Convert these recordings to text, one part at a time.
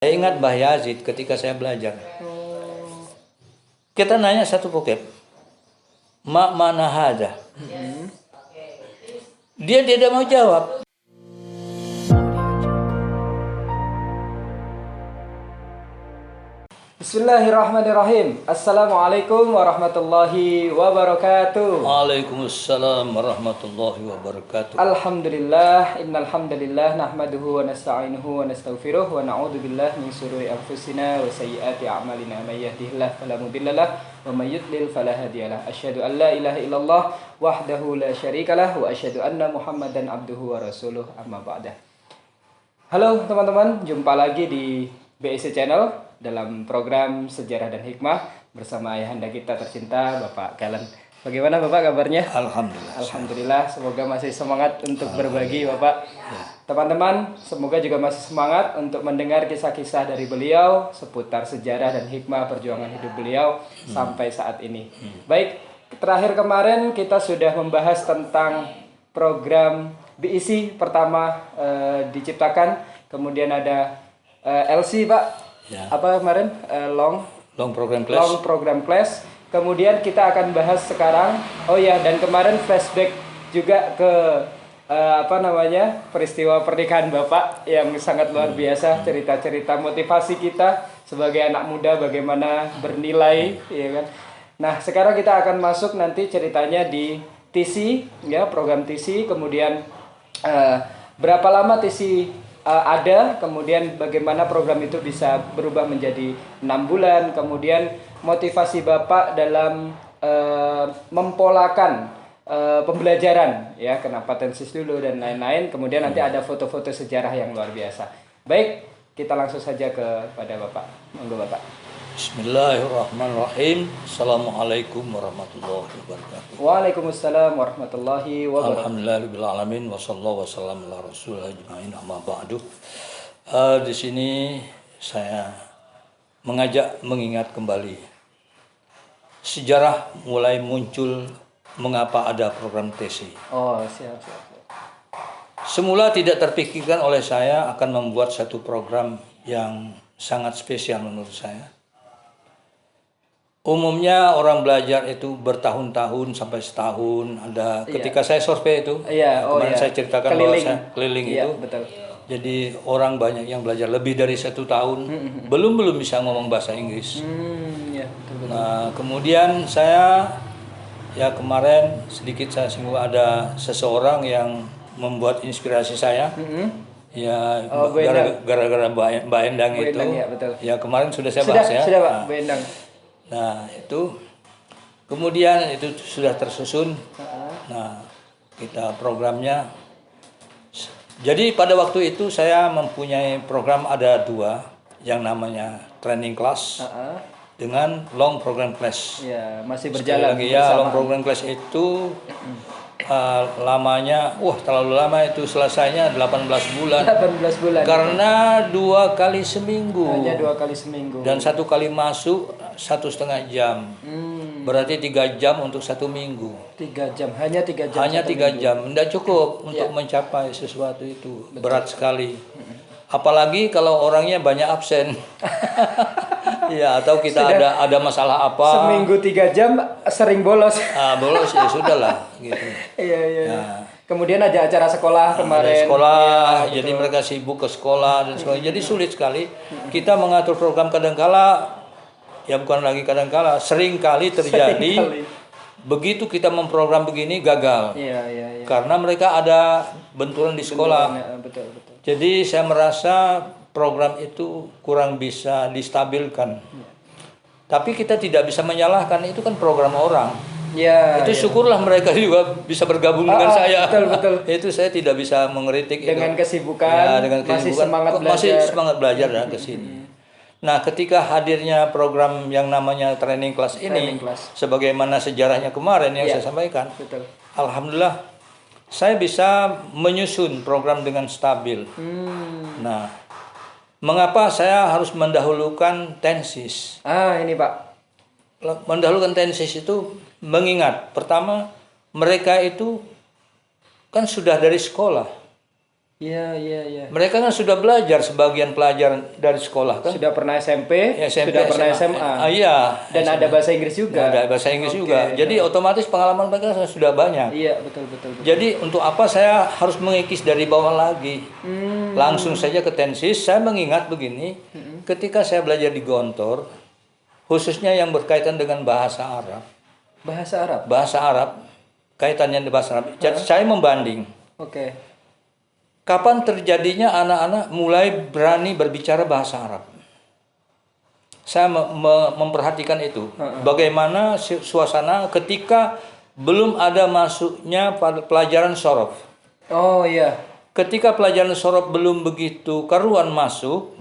Saya ingat Mbah Yazid ketika saya belajar. Kita nanya satu vocab. Ma mana hada? Dia tidak mau jawab. Bismillahirrahmanirrahim. Assalamualaikum warahmatullahi wabarakatuh. Waalaikumsalam warahmatullahi wabarakatuh. Alhamdulillah, innal hamdalillah nahmaduhu wa nasta'inuhu wa nastaghfiruh wa na'udzu billahi min shururi anfusina wa sayyiati a'malina. May yahdihillahu fala mudhillalah wa may yudlil fala hadiyalah. Asyhadu an la ilaha illallah wahdahu la syarikalah wa asyhadu anna Muhammadan abduhu wa rasuluh. Amma ba'da. Halo teman-teman, jumpa lagi di BIC Channel dalam program Sejarah dan Hikmah bersama ayahanda kita tercinta Bapak Kalen. Bagaimana Bapak kabarnya? Alhamdulillah. Alhamdulillah, semoga masih semangat untuk berbagi Bapak. Teman-teman, semoga juga masih semangat untuk mendengar kisah-kisah dari beliau seputar sejarah dan hikmah perjuangan hidup beliau sampai saat ini. Baik, terakhir kemarin kita sudah membahas tentang program BIC pertama diciptakan, kemudian ada LC Pak. Ya. Apa kemarin long Program class. long program class. Kemudian kita akan bahas sekarang. Oh ya, dan kemarin flashback juga ke peristiwa pernikahan Bapak yang sangat luar biasa, cerita-cerita motivasi kita sebagai anak muda bagaimana bernilai, ya kan. Nah, sekarang kita akan masuk nanti ceritanya di TC, ya, program TC, kemudian berapa lama TC ada, kemudian bagaimana program itu bisa berubah menjadi 6 bulan, kemudian motivasi Bapak dalam mempolakan pembelajaran, ya, kenapa tensis dulu dan lain-lain, kemudian nanti ada foto-foto sejarah yang luar biasa. Baik, kita langsung saja kepada Bapak. Monggo Bapak. Bismillahirrahmanirrahim. Assalamualaikum warahmatullahi wabarakatuh. Waalaikumsalam warahmatullahi wabarakatuh. Alhamdulillahirabbil alamin wa sallallahu wasallam ala rasulillah ajmain amma ba'du. Di sini saya mengajak mengingat kembali sejarah mulai muncul mengapa ada program TC. Oh, siap. Semula tidak terpikirkan oleh saya akan membuat satu program yang sangat spesial menurut saya. Umumnya orang belajar itu bertahun-tahun sampai setahun. Ada ketika saya survei itu, kemarin saya ceritakan bahwa saya keliling itu. Betul. Jadi orang banyak yang belajar lebih dari 1 tahun, belum bisa ngomong bahasa Inggris. Betul. Nah, kemudian saya kemarin sedikit saya singgung, ada seseorang yang membuat inspirasi saya. Ya, gara-gara Mbak Endang itu. Endang, ya, betul. Ya, kemarin sudah saya bahas ya. Sudah Pak, Mbak Endang. Nah, itu kemudian itu sudah tersusun. Nah, kita programnya. Jadi pada waktu itu saya mempunyai program ada 2 yang namanya training class dengan long program class. Ya, masih berjalan. Sekali lagi ya, long program class itu lamanya, terlalu lama itu, selesainya 18 bulan. 18 bulan. Karena 2 kali seminggu. Hanya 2 kali seminggu. Dan 1 kali masuk 1,5 jam. Berarti 3 jam untuk 1 minggu. 3 jam, hanya 3 jam. Hanya 3 jam, tidak cukup untuk mencapai sesuatu itu. Betul. Berat sekali. Apalagi kalau orangnya banyak absen. Ya, atau kita ada masalah apa. Seminggu 3 jam sering bolos. Bolos ya sudahlah gitu. Iya. Nah, kemudian ada acara sekolah kemarin. Sekolah, jadi mereka sibuk ke sekolah dan sebagainya. Jadi sulit sekali kita mengatur program. Kadangkala, ya bukan lagi kadangkala, sering kali terjadi. Begitu kita memprogram begini gagal. Iya. Karena mereka ada benturan di sekolah. Betul. Jadi saya merasa program itu kurang bisa distabilkan. Tapi kita tidak bisa menyalahkan, itu kan program orang. Ya. Itu syukurlah mereka juga bisa bergabung dengan saya. Betul. Itu saya tidak bisa mengkritik dengan itu. Kesibukan, masih semangat belajar dan ke sini. Nah, ketika hadirnya program yang namanya training class ini, sebagaimana sejarahnya kemarin yang saya sampaikan, betul. Alhamdulillah saya bisa menyusun program dengan stabil. Nah, mengapa saya harus mendahulukan tensis? Ini Pak. Mendahulukan tensis itu mengingat, pertama mereka itu kan sudah dari sekolah. Iya, iya, iya. Mereka kan sudah belajar sebagian pelajaran dari sekolah kan. Sudah pernah SMP, SMP, sudah pernah SMA. Iya. Dan ada bahasa Inggris juga. Ada bahasa Inggris Oke. juga. Jadi otomatis pengalaman mereka sudah banyak. Iya, betul, betul, betul. Jadi untuk apa saya harus mengikis dari bawah lagi? Langsung saja ke Tensis. Saya mengingat begini, ketika saya belajar di Gontor, khususnya yang berkaitan dengan bahasa Arab. Bahasa Arab. Bahasa Arab, kaitannya dengan bahasa Arab. Jadi saya membanding. Oke. Kapan terjadinya anak-anak mulai berani berbicara bahasa Arab? Saya memperhatikan itu. Bagaimana suasana ketika belum ada masuknya pelajaran sorof. Oh iya. Ketika pelajaran sorof belum begitu karuan masuk,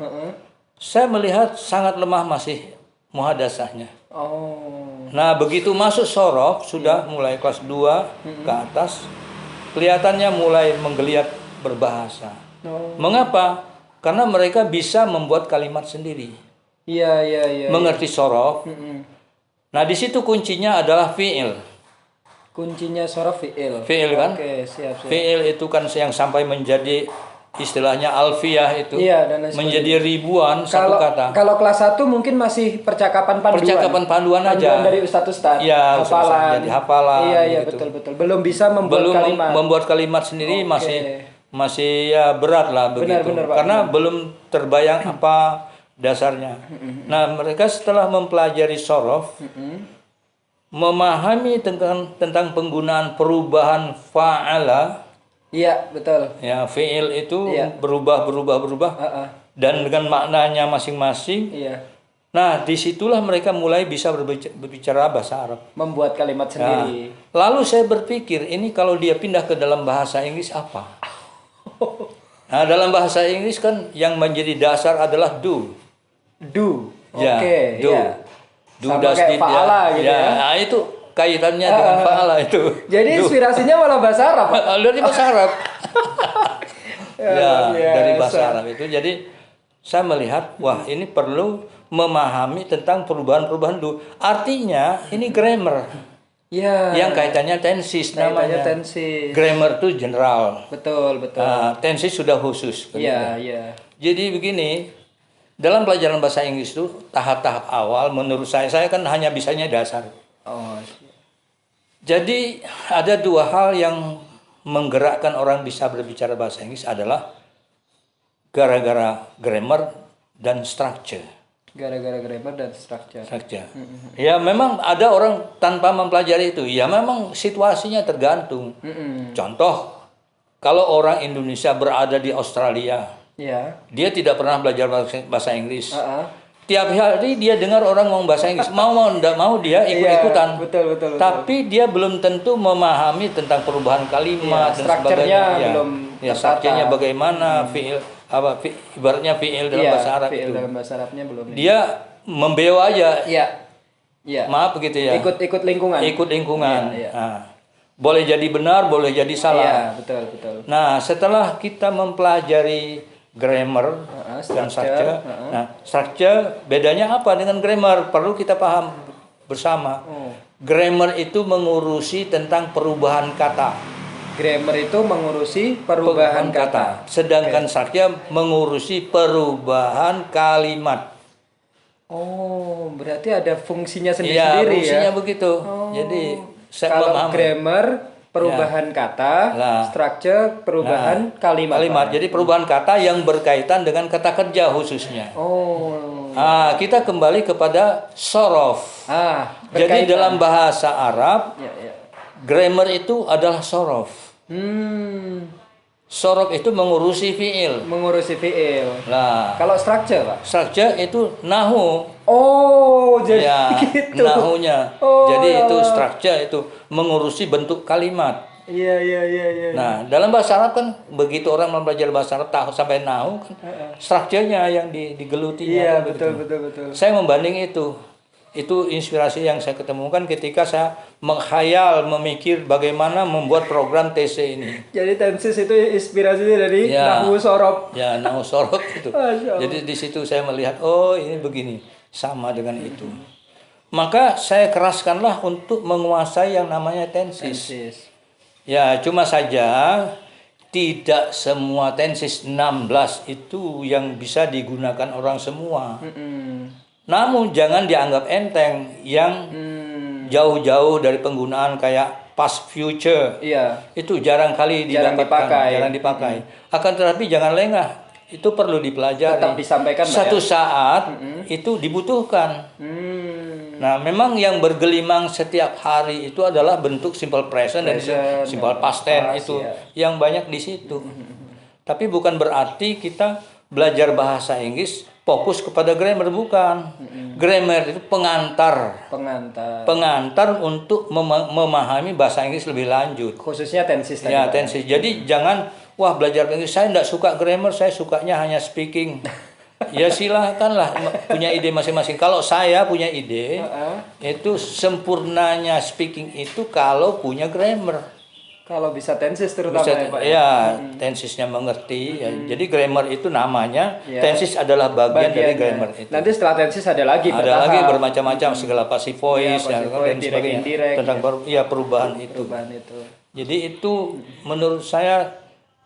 saya melihat sangat lemah masih muhadasahnya. Oh. Nah, begitu masuk sorof, sudah mulai kelas 2 ke atas, kelihatannya mulai menggeliat berbahasa. Oh. Mengapa? Karena mereka bisa membuat kalimat sendiri. Iya, iya, iya. Mengerti sorof. Nah, di situ kuncinya adalah fi'il. Kuncinya sorof fi'il. Fi'il kan? Oke, siap, siap. Fi'il itu kan yang sampai menjadi istilahnya alfiyah itu. Iya, dan lain menjadi ribuan satu kata. Kalau kelas 1 mungkin masih percakapan panduan. Percakapan panduan aja. Panduan dari ustadz-ustadz. Iya, hafalan. jadi hafalan. Iya, iya, gitu. betul. Belum bisa membuat kalimat. Membuat kalimat sendiri masih ya berat lah begitu. Benar, Pak. Karena belum terbayang apa dasarnya. Nah, mereka setelah mempelajari sorof, memahami tentang penggunaan perubahan fa'ala. Iya, betul. Ya, fi'il itu berubah dan dengan maknanya masing-masing. Iya. Nah, disitulah mereka mulai bisa berbicara bahasa Arab. Membuat kalimat sendiri. Lalu saya berpikir, ini kalau dia pindah ke dalam bahasa Inggris apa? Nah, dalam bahasa Inggris kan yang menjadi dasar adalah do. Do. Ya, Oke, do. iya. Do, Sama does, kayak did, fa'ala gitu ya. Nah, itu kaitannya dengan fa'ala itu. Jadi inspirasinya malah bahasa Arab, Pak. Dari bahasa Arab. Ya, dari biasa. bahasa Arab itu. Jadi saya melihat, wah ini perlu memahami tentang perubahan-perubahan do. Artinya ini grammar. Iya. Yang kaitannya tensis namanya. Tensis. Grammar itu general. Betul. Tensis sudah khusus. Iya. Jadi begini, dalam pelajaran bahasa Inggris itu tahap-tahap awal menurut saya kan hanya bisanya dasar. Oh. Jadi ada dua hal yang menggerakkan orang bisa berbicara bahasa Inggris adalah gara-gara grammar dan structure. Gara-gara grammar dan structure. Ya memang ada orang tanpa mempelajari itu. Ya memang situasinya tergantung. Contoh, kalau orang Indonesia berada di Australia, dia tidak pernah belajar bahasa Inggris. Tiap hari dia dengar orang ngomong bahasa Inggris, mau tidak mau dia ikut-ikutan. Betul. Tapi dia belum tentu memahami tentang perubahan kalimat dan sebagainya. Strukturnya bagaimana, fiil ibaratnya fiil dalam bahasa Arab itu. Dalam bahasa Arabnya belum. Dia membewa aja. Iya. Maaf begitu ya. Ikut lingkungan. Iya. Nah, boleh jadi benar, boleh jadi salah. Iya, betul. Nah, setelah kita mempelajari grammar dan structure. Nah, structure bedanya apa dengan grammar? Perlu kita paham bersama. Grammar itu mengurusi tentang perubahan kata. Grammar itu mengurusi perubahan kata. Sedangkan structure mengurusi perubahan kalimat. Oh, berarti ada fungsinya Iya, sendiri-sendiri fungsinya ya. begitu. Jadi kalau grammar perubahan kata, structure perubahan kalimat. Jadi perubahan kata yang berkaitan dengan kata kerja khususnya. Kita kembali kepada sorof. Jadi dalam bahasa Arab, grammar itu adalah sorof. Sorof itu mengurusi fiil. Nah, kalau structure, Pak? Structure itu nahu. Oh, jadi gitu. Nahunya. Jadi itu structure itu mengurusi bentuk kalimat. Iya. Nah, dalam bahasa Arab kan begitu orang belajar bahasa Arab tahu sampai nahu kan strukturnya yang digelutinya. Iya, kan betul. Saya membanding itu. Itu inspirasi yang saya ketemukan ketika saya menghayal, memikir bagaimana membuat program TC ini. Jadi tensis itu inspirasinya dari Nahwu Sorof. Ya, Nahwu Sorof itu. Jadi di situ saya melihat, oh ini begini, sama dengan itu. Maka saya keraskanlah untuk menguasai yang namanya tensis. Ya, cuma saja tidak semua tensis 16 itu yang bisa digunakan orang semua. Namun jangan dianggap enteng yang jauh-jauh dari penggunaan kayak past future. Iya. Itu jarang kali didapatkan, jarang dipakai. Akan tetapi jangan lengah. Itu perlu dipelajari. Tetap disampaikan, Pak, Satu saat itu dibutuhkan. Nah, memang yang bergelimang setiap hari itu adalah bentuk simple present dan simple past tense itu yang banyak di situ. Tapi bukan berarti kita belajar bahasa Inggris fokus kepada grammar, bukan. Grammar itu pengantar untuk memahami bahasa Inggris lebih lanjut. Khususnya tensis tadi. Ya, tensis. Jadi jangan belajar Inggris saya tidak suka grammar, saya sukanya hanya speaking. Ya silakanlah punya ide masing-masing. Kalau saya punya ide, itu sempurnanya speaking itu kalau punya grammar. Kalau bisa tensis terutama Bisa, ya Pak. Ya, tensisnya mengerti. Ya. Jadi grammar itu namanya, tensis adalah bagian dari grammar itu. Nanti setelah tensis ada lagi. Ada lagi bermacam-macam segala passive voice, dan sebagainya tentang perubahan itu. Jadi itu menurut saya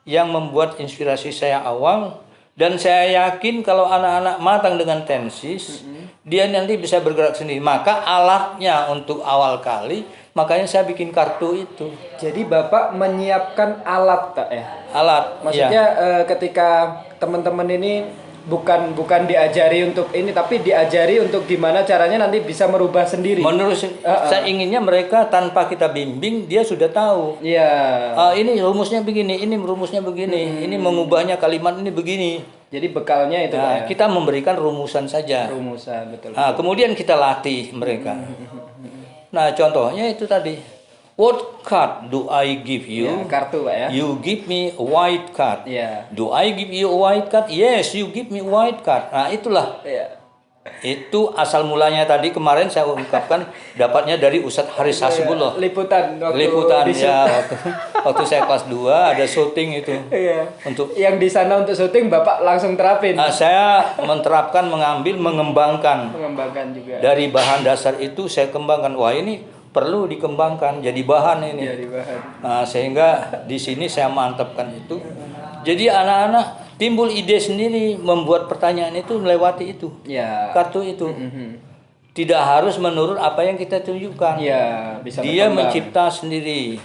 yang membuat inspirasi saya awal. Dan saya yakin kalau anak-anak matang dengan tensis, dia nanti bisa bergerak sendiri. Maka alatnya untuk awal kali, makanya saya bikin kartu itu. Jadi Bapak menyiapkan alat, tak ya? Alat. Maksudnya ketika teman-teman ini bukan diajari untuk ini, tapi diajari untuk gimana caranya nanti bisa merubah sendiri. Menurut saya inginnya mereka tanpa kita bimbing dia sudah tahu. Iya. Ini rumusnya begini, ini rumusnya begini, ini mengubahnya kalimat ini begini. Jadi bekalnya itu Pak, ya? Kita memberikan rumusan saja. Rumusan, betul. Kemudian kita latih mereka. Nah, contohnya itu tadi. What card do I give you? Ya, kartu Pak ya. You give me a white card. Ya. Do I give you a white card? Yes, you give me a white card. Nah, itulah. Ya. Itu asal mulanya tadi kemarin saya ungkapkan dapatnya dari Ustadz Haris Hasibullah. Liputan Ya, waktu saya kelas 2 ada syuting itu. Iya. Untuk yang di sana untuk syuting Bapak langsung terapin. Saya menerapkan, mengembangkan juga. dari bahan dasar itu saya kembangkan. Wah, ini perlu dikembangkan jadi bahan ini. Jadi bahan. Nah, sehingga di sini saya mantapkan itu. Jadi anak-anak timbul ide sendiri membuat pertanyaan itu melewati itu. Ya. Kartu itu. Tidak harus menurut apa yang kita tunjukkan. Ya, bisa dia mencipta sendiri.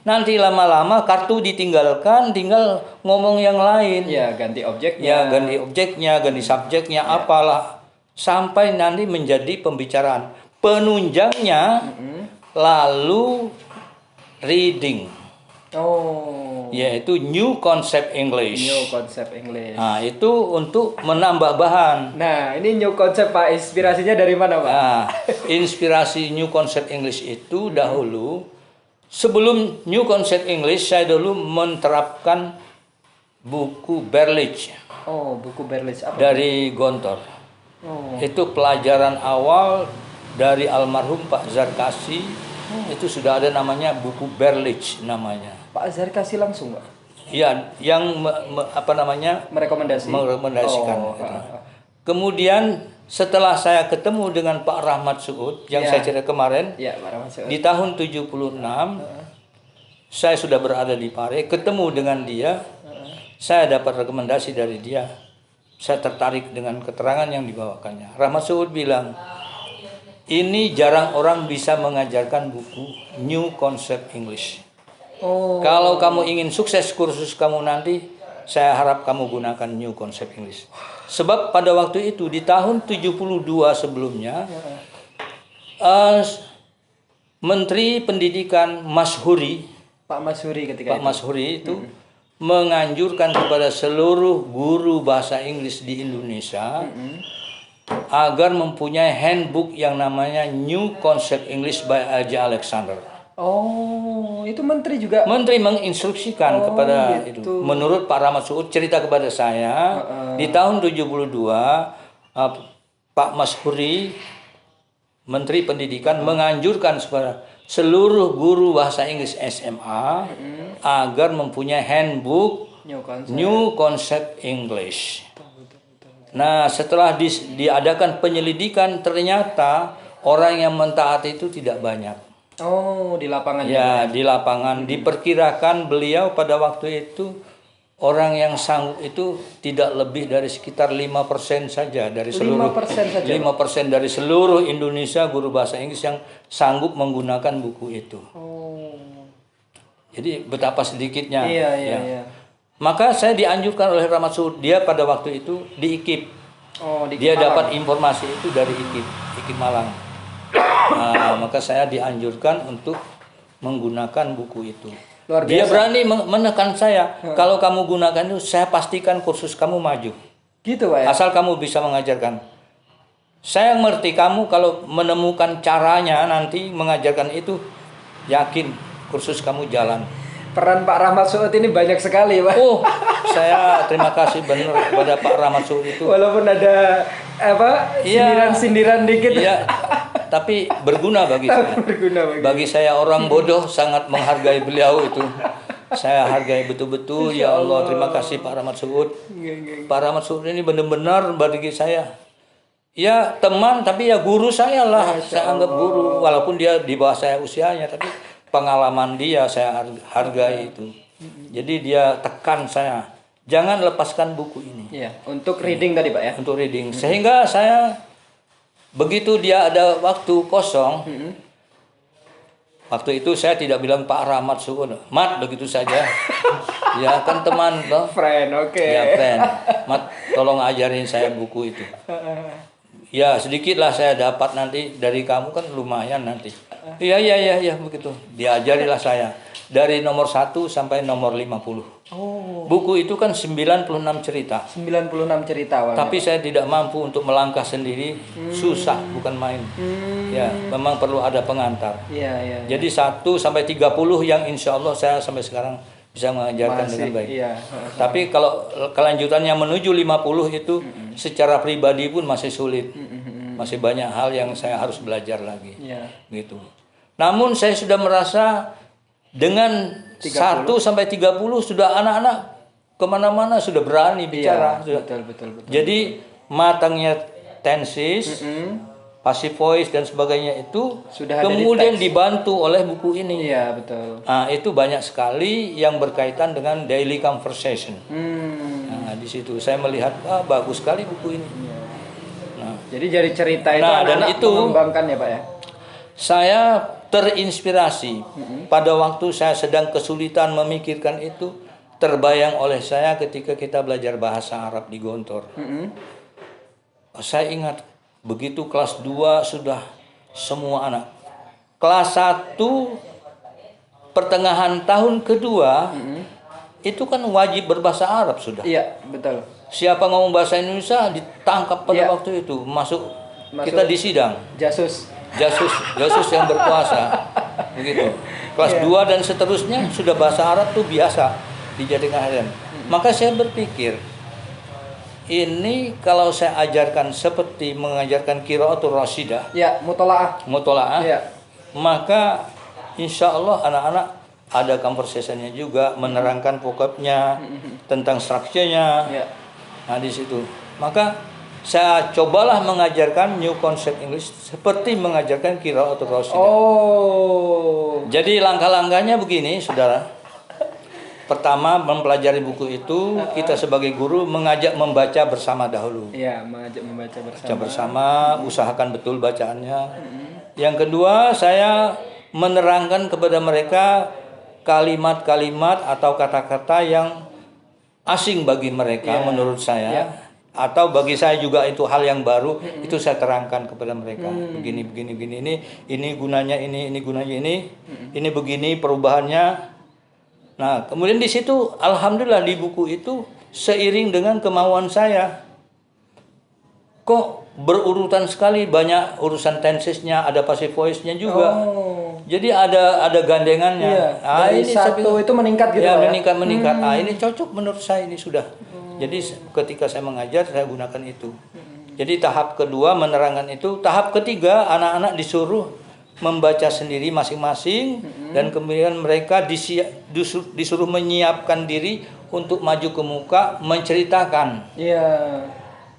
Nanti lama-lama kartu ditinggalkan, tinggal ngomong yang lain. Ya, ganti objeknya. Ya, ganti objeknya, ganti subjeknya, apalah. Sampai nanti menjadi pembicaraan. Penunjangnya lalu reading. Yaitu New Concept English. Nah, itu untuk menambah bahan. Nah, ini New Concept Pak, inspirasinya dari mana Pak? Nah, inspirasi New Concept English itu dahulu, sebelum New Concept English, saya dulu menerapkan buku Berlitz. Buku Berlitz apa? Dari Gontor. Itu pelajaran awal dari almarhum Pak Zarkasi. Itu sudah ada namanya buku Berlitz namanya. Pak Zarkasi langsung Pak? Iya, yang merekomendasikan. Kemudian setelah saya ketemu dengan Pak Rahmat Suud yang saya cerita kemarin, Pak Rahmat Suud. Di tahun 76 saya sudah berada di Pare, ketemu dengan dia, saya dapat rekomendasi dari dia. Saya tertarik dengan keterangan yang dibawakannya. Rahmat Suud bilang, ini jarang orang bisa mengajarkan buku New Concept English. Kalau kamu ingin sukses kursus kamu nanti, saya harap kamu gunakan New Concept English. Sebab pada waktu itu di tahun 72 sebelumnya, Menteri Pendidikan Pak Mashuri itu menganjurkan kepada seluruh guru bahasa Inggris di Indonesia agar mempunyai handbook yang namanya New Concept English by A.J. Alexander. Itu menteri juga? Menteri menginstruksikan kepada itu. Menurut Pak Rahmat Suud cerita kepada saya, di tahun 72 Pak Mashuri, Menteri Pendidikan, menganjurkan kepada seluruh guru bahasa Inggris SMA agar mempunyai handbook New Concept English. Nah, setelah diadakan penyelidikan, ternyata orang yang mentaati itu tidak banyak. Oh, di lapangan Ya, di lapangan. Diperkirakan beliau pada waktu itu orang yang sanggup itu tidak lebih dari sekitar 5% saja dari seluruh 5% saja. 5% dari seluruh Indonesia guru bahasa Inggris yang sanggup menggunakan buku itu. Oh. Jadi betapa sedikitnya. Iya, ya. iya. Maka saya dianjurkan oleh Rahmat Suud, dia pada waktu itu di IKIP. Oh, di Dia Malang. dapat informasi itu dari IKIP Malang. Nah, maka saya dianjurkan untuk menggunakan buku itu. Luar biasa. Dia berani menekan saya. Kalau kamu gunakan itu, saya pastikan kursus kamu maju. Gitu, Pak ya. Asal kamu bisa mengajarkan. Saya ngerti kamu kalau menemukan caranya nanti mengajarkan itu, yakin kursus kamu jalan. Peran Pak Rahmat Suud ini banyak sekali, Pak. Oh, saya terima kasih benar kepada Pak Rahmat Suud itu. Walaupun ada apa sindiran-sindiran dikit. Iya, tapi berguna bagi saya. Berguna Bagi saya orang bodoh sangat menghargai beliau itu. Saya hargai betul-betul. Ya Allah, terima kasih Pak Rahmat Suud. Pak Rahmat Suud ini benar-benar bagi saya. Ya teman, tapi ya guru saya lah. Saya anggap guru, walaupun dia di bawah saya usianya, tapi pengalaman dia saya hargai itu. Jadi dia tekan saya, jangan lepaskan buku ini. Iya, untuk reading tadi, Pak ya. Untuk reading. Sehingga saya begitu dia ada waktu kosong, waktu itu saya tidak bilang Pak Rahmat Suud, Mat begitu saja. Ya kan teman toh. Friend, oke. Ya friend, Mat tolong ajarin saya buku itu. Ya sedikit lah saya dapat nanti dari kamu kan lumayan nanti. Iya begitu. Diajarilah saya dari nomor 1 sampai nomor 50. Oh. Buku itu kan 96 cerita. 96 cerita awalnya. Tapi saya tidak mampu untuk melangkah sendiri, susah bukan main. Ya, memang perlu ada pengantar. Iya. Jadi 1 sampai 30 yang insya Allah saya sampai sekarang bisa mengajarkan dengan baik. Iya. Tapi kalau kelanjutannya menuju 50 itu secara pribadi pun masih sulit. Masih banyak hal yang saya harus belajar lagi. Iya. Gitu. Namun saya sudah merasa dengan 1 sampai 30 sudah anak-anak kemana-mana sudah berani bicara. Iya, betul. Jadi matangnya tenses, passive voice dan sebagainya itu Sudah ada kemudian dibantu oleh buku ini. Iya, betul. Nah, itu banyak sekali yang berkaitan dengan daily conversation. Hmm. Nah, di situ saya melihat bagus sekali buku ini. Nah, Jadi dari cerita itu Nah, dan anak-anak itu- mengembangkan ya, Pak ya. saya terinspirasi pada waktu saya sedang kesulitan memikirkan itu, terbayang oleh saya ketika kita belajar bahasa Arab di Gontor. Saya ingat begitu kelas 2 sudah semua anak. Kelas 1 pertengahan tahun kedua itu kan wajib berbahasa Arab sudah. Iya, betul. Siapa ngomong bahasa Indonesia ditangkap pada Iya. waktu itu, masuk kita di sidang. Jasus. Jasus yang berkuasa. Begitu. Kelas 2 dan seterusnya sudah bahasa Arab tuh biasa dijadikan harian. Maka saya berpikir, ini kalau saya ajarkan seperti mengajarkan qiraatul rasyidah, Ya, mutolaah. mutolaah, Iya. maka insya Allah anak-anak ada conversation-nya juga, menerangkan vocab-nya, tentang structure-nya. Iya. Nah di situ. Maka saya cobalah mengajarkan new concept English seperti mengajarkan qiraatul rasyidah. Oh. Jadi langkah-langkahnya begini, saudara. Pertama, mempelajari buku itu, kita sebagai guru mengajak membaca bersama dahulu. Iya, mengajak membaca bersama. Baca bersama, usahakan betul bacaannya. Yang kedua, saya menerangkan kepada mereka kalimat-kalimat atau kata-kata yang asing bagi mereka menurut saya. Atau bagi saya juga itu hal yang baru, itu saya terangkan kepada mereka. Begini, ini gunanya ini gunanya ini begini perubahannya. Nah, kemudian di situ alhamdulillah di buku itu seiring dengan kemauan saya. Kok berurutan sekali, banyak urusan tensesnya, ada passive voice-nya juga. Oh. Jadi ada gandengannya. Iya. Dari saya satu itu meningkat gitu ya, ya. meningkat. Ini cocok menurut saya ini sudah. Jadi ketika saya mengajar saya gunakan itu. Jadi tahap kedua menerangkan itu, tahap ketiga anak-anak disuruh membaca sendiri masing-masing dan kemudian mereka disuruh menyiapkan diri untuk maju ke muka menceritakan. Iya.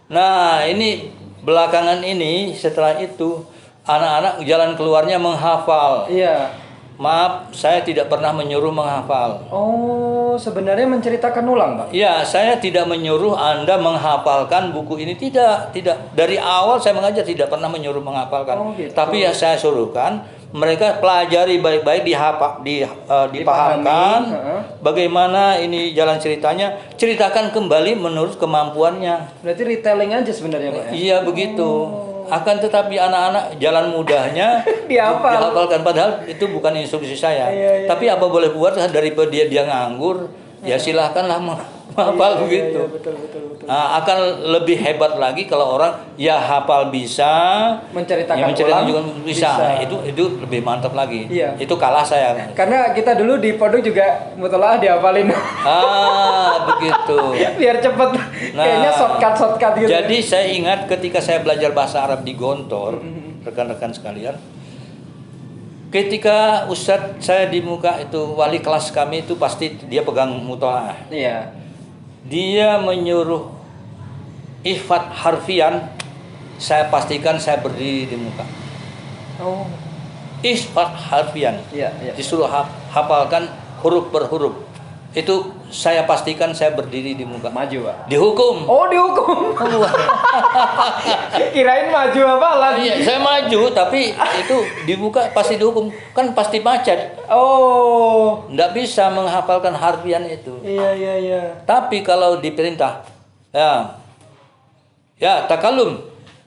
Nah, ini belakangan ini setelah itu anak-anak jalan keluarnya menghafal. Iya. Maaf, saya tidak pernah menyuruh menghafal. Oh, sebenarnya menceritakan ulang, Pak. Ya, saya tidak menyuruh Anda menghafalkan buku ini, tidak. Dari awal saya mengajar tidak pernah menyuruh menghafalkan. Oh, gitu. Tapi ya saya suruhkan mereka pelajari baik-baik, dipahamkan bagaimana ini jalan ceritanya, ceritakan kembali menurut kemampuannya. Berarti retelling aja sebenarnya, Pak ya? Iya, begitu. Akan tetapi anak-anak jalan mudahnya dihafalkan, padahal itu bukan instruksi saya. Iya. Tapi apa boleh buat, daripada dia nganggur, ya silahkanlah menghafal begitu. Iya, betul. Nah, akan lebih hebat lagi kalau orang ya hafal bisa, Menceritakan ulang, juga bisa. Itu lebih mantap lagi. Iya. Itu kalah saya. Karena kita dulu di pondok juga mutolaah dihafalin. Begitu. Biar cepet. Kayaknya shortcut gitu. Jadi saya ingat ketika saya belajar bahasa Arab di Gontor, rekan-rekan sekalian, ketika Ustadz saya di muka itu, wali kelas kami itu pasti dia pegang mutolaah. Iya. Dia menyuruh ihfad harfian, saya pastikan saya berdiri di muka. Oh. Ihfad harfian. Iya. Disuruh hafalkan huruf per huruf. Itu saya pastikan saya berdiri di muka. Maju, Pak. Dihukum. Oh, dihukum. Kirain maju hafalan. Iya, saya maju tapi itu dibuka pasti dihukum. Kan pasti macet. Oh. Nggak bisa menghafalkan harfian itu. Iya. Tapi kalau diperintah, ya takalum.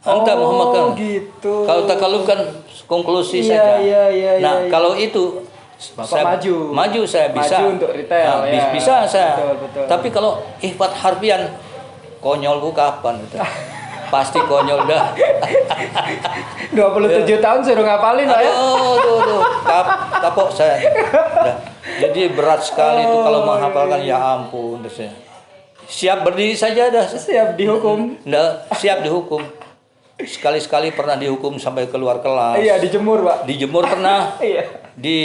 Anta Muhammad kan. Gitu. Kalau takalum kan konklusi Iya, saja. iya. Nah, kalau itu Bapak maju saya bisa. Maju untuk retail, ya. Bisa saya. Betul. Tapi kalau ihfad harfian, konyol kapan itu? Pasti konyol dah. 27 tahun suruh ngapalin, Pak ya. Tuh. Kapok saya. Jadi berat sekali itu kalau menghafalkan, ya ampun. Siap berdiri saja dah. Siap dihukum. Siap dihukum. Sekali-sekali pernah dihukum sampai keluar kelas. Iya, dijemur, Pak. Dijemur pernah. Iya. Di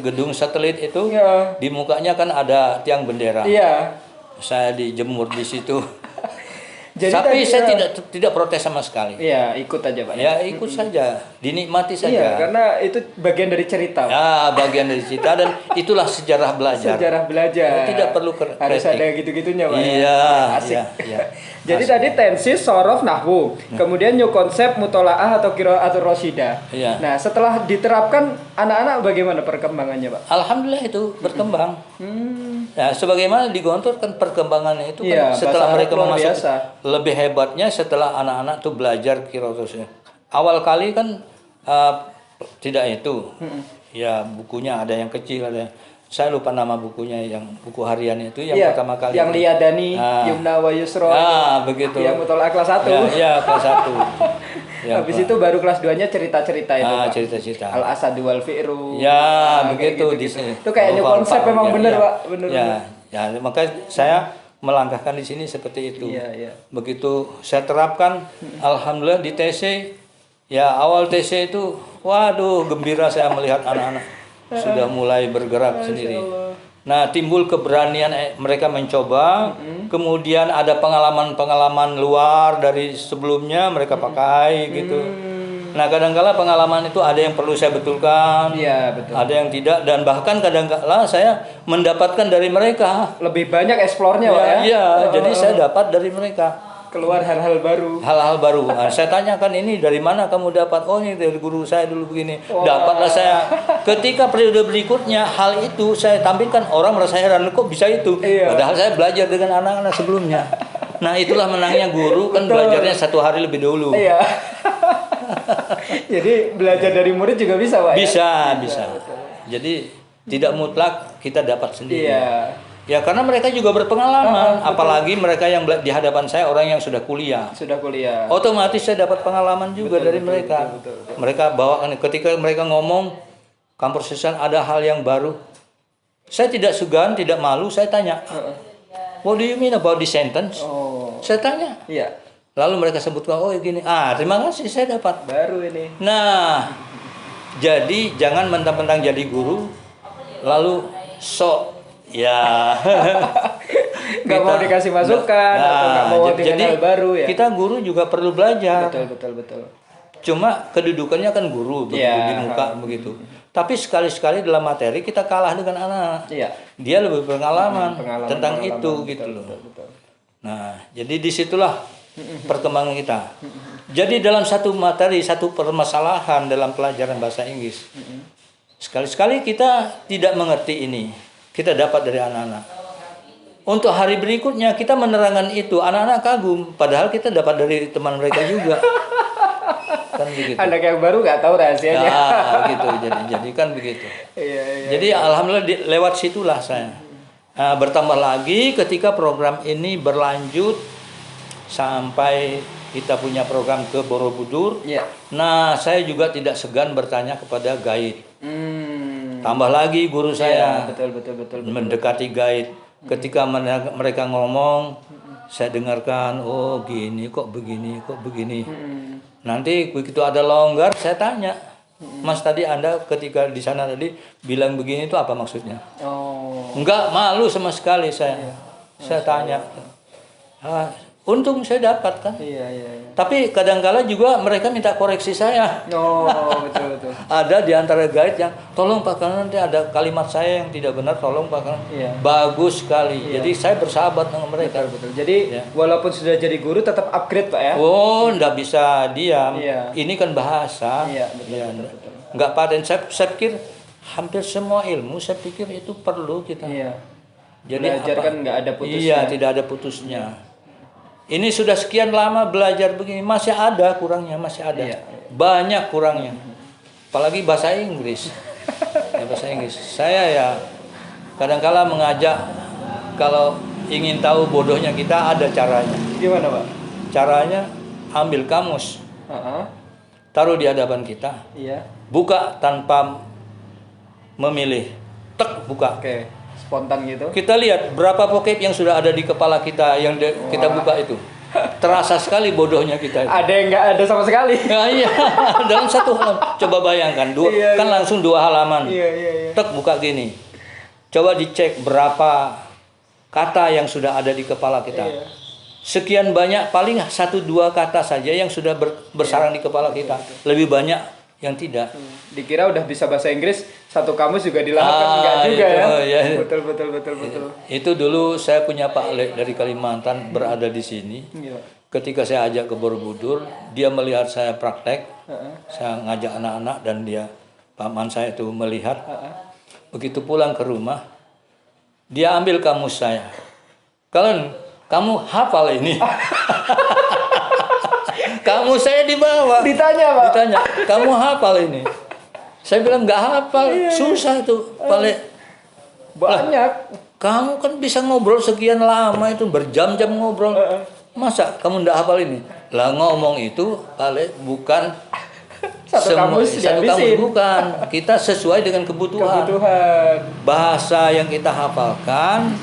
gedung satelit itu, Iya. di mukanya kan ada tiang bendera. Iya. Saya dijemur di situ. Jadi tapi tadi, saya tidak protes sama sekali. Iya, ikut aja, Pak. Ya ikut saja, dinikmati saja. Iya, karena itu bagian dari cerita. Ya, bagian dari cerita dan itulah sejarah belajar. Sejarah belajar. Tidak perlu harus ada gitu-gitunya, Pak. Iya, asik. Iya. Jadi tadi tensis, sorof, nahwu. Kemudian new konsep mutolaah atau qiraatul rasyidah. Iya. Nah, setelah diterapkan anak-anak bagaimana perkembangannya, Pak? Alhamdulillah itu berkembang. Ya, sebagaimana di Gontor kan perkembangannya itu kan setelah mereka masuk, lebih hebatnya setelah anak-anak tuh belajar qiraatul. Awal kali kan tidak itu. Ya, bukunya ada yang kecil, ada yang saya lupa nama bukunya, yang buku harian itu yang pertama kali. Yang Liyadani, Yumna wa Yusra. Begitu. Yang mutolaah kelas 1. Iya, kelas 1. Ya, habis itu baru kelas 2-nya cerita-cerita itu, Pak. Cerita-cerita. Al-Asad wal Fi'ru. Ya, begitu di sini. Itu kayaknya konsep memang benar, Pak. Benar. Ya, makanya saya melangkahkan di sini seperti itu. Iya. Begitu saya terapkan, alhamdulillah di TC, ya awal TC itu, waduh, gembira saya melihat anak-anak sudah mulai bergerak sendiri. Nah, timbul keberanian mereka mencoba, kemudian ada pengalaman-pengalaman luar dari sebelumnya mereka pakai gitu. Nah, kadang-kala pengalaman itu ada yang perlu saya betulkan, ada yang tidak, dan bahkan kadang-kala saya mendapatkan dari mereka. Lebih banyak eksplornya, Pak ya? Iya, jadi saya dapat dari mereka. Keluar hal-hal baru. Hal-hal baru. Nah, saya tanyakan, ini dari mana kamu dapat? Oh, ini dari guru saya dulu begini. Dapatlah saya. Ketika periode berikutnya hal itu saya tampilkan, orang merasa heran, kok bisa itu? Padahal saya belajar dengan anak-anak sebelumnya. Nah, itulah menangnya guru, kan belajarnya 1 hari lebih dahulu. Iya. Jadi belajar dari murid juga bisa, Pak? Bisa. Jadi tidak mutlak kita dapat sendiri. Iya. Ya, karena mereka juga berpengalaman, apalagi mereka yang di hadapan saya orang yang sudah kuliah. Otomatis saya dapat pengalaman juga dari mereka. Betul. Mereka bawakan, ketika mereka ngomong kampus sesan ada hal yang baru, saya tidak segan, tidak malu, saya tanya, what do you mean about this sentence? Saya tanya. Iya. Lalu mereka sebutkan, oh gini, terima kasih, saya dapat. Baru ini. Nah, jadi jangan mentang-mentang jadi guru, lalu sok nggak mau dikasih masukan atau nggak mau dengan hal baru ya. Kita guru juga perlu belajar. Betul. Cuma kedudukannya kan guru begitu Iya. di muka begitu. Tapi sekali-sekali dalam materi kita kalah dengan anak. Iya. Dia lebih pengalaman tentang Pengalaman, itu betul, gitu loh. betul. Nah, jadi disitulah perkembangan kita. Jadi dalam satu materi, satu permasalahan dalam pelajaran bahasa Inggris, sekali-sekali kita tidak mengerti ini, kita dapat dari anak-anak. Untuk hari berikutnya kita menerangkan itu, anak-anak kagum, padahal kita dapat dari teman mereka juga. Kan begitu. Anak yang baru nggak tahu rahasianya. Ya, gitu. Jadi kan begitu. Iya. Jadi alhamdulillah lewat situlah saya. Nah, bertambah lagi ketika program ini berlanjut sampai kita punya program ke Borobudur. Iya. Nah, saya juga tidak segan bertanya kepada guide. Tambah lagi guru saya Betul. mendekati guide. Ketika mereka ngomong, saya dengarkan, oh gini kok begini, kok begini. Nanti begitu ada longgar, saya tanya, Mas tadi Anda ketika di sana tadi bilang begini itu apa maksudnya? Oh. Enggak, malu sama sekali saya. Saya tanya. Untung saya dapat kan. Iya. Tapi kadang-kala juga mereka minta koreksi saya. Oh, betul. Ada di antara guide yang tolong Pak karena nanti ada kalimat saya yang tidak benar, tolong Pak karena Iya. bagus sekali. Jadi saya bersahabat dengan mereka. Betul. Jadi walaupun sudah jadi guru tetap upgrade Pak ya. Oh, enggak bisa diam. Iya. Ini kan bahasa. Iya, betul. Enggak paten. Saya pikir hampir semua ilmu saya pikir itu perlu kita. Iya. Jadi Belajar kan nggak ada putusnya. Iya, tidak ada putusnya. Ini sudah sekian lama belajar begini, masih ada kurangnya, masih ada. Iya. Banyak kurangnya. Apalagi bahasa Inggris. Bahasa Inggris. Saya ya kadang-kala mengajak kalau ingin tahu bodohnya kita ada caranya. Gimana Pak? Caranya ambil kamus, taruh di hadapan kita, Iya. buka tanpa memilih, tek buka. Oke. Spontan gitu. Kita lihat berapa vocab yang sudah ada di kepala kita yang kita buka itu. Terasa sekali bodohnya kita itu. Ada yang nggak ada sama sekali. Nah, iya, dalam satu halaman. Coba bayangkan, kan langsung 2 halaman. Iya. Tek buka gini. Coba dicek berapa kata yang sudah ada di kepala kita. Iya. Sekian banyak, paling 1-2 kata saja yang sudah bersarang di kepala kita. Lebih banyak yang tidak. Dikira udah bisa bahasa Inggris, satu kamus juga dilahap enggak juga itu, ya. ya. Betul. Itu dulu saya punya Pak Lek dari Kalimantan berada di sini. Iya. Ketika saya ajak ke Borobudur, dia melihat saya praktek. Saya ngajak anak-anak dan dia paman saya itu melihat. Begitu pulang ke rumah, dia ambil kamus saya. Kamu hafal ini? Kamu saya dibawa. Ditanya Pak. Ditanya, kamu hafal ini? Saya bilang nggak hafal, susah tuh, Pak. Banyak. Kamu kan bisa ngobrol sekian lama itu berjam-jam ngobrol. Masa kamu nggak hafal ini? Lah ngomong itu, Pak, bukan Satu kamus dihabisin. Bukan. Kita sesuai dengan kebutuhan. Bahasa yang kita hafalkan,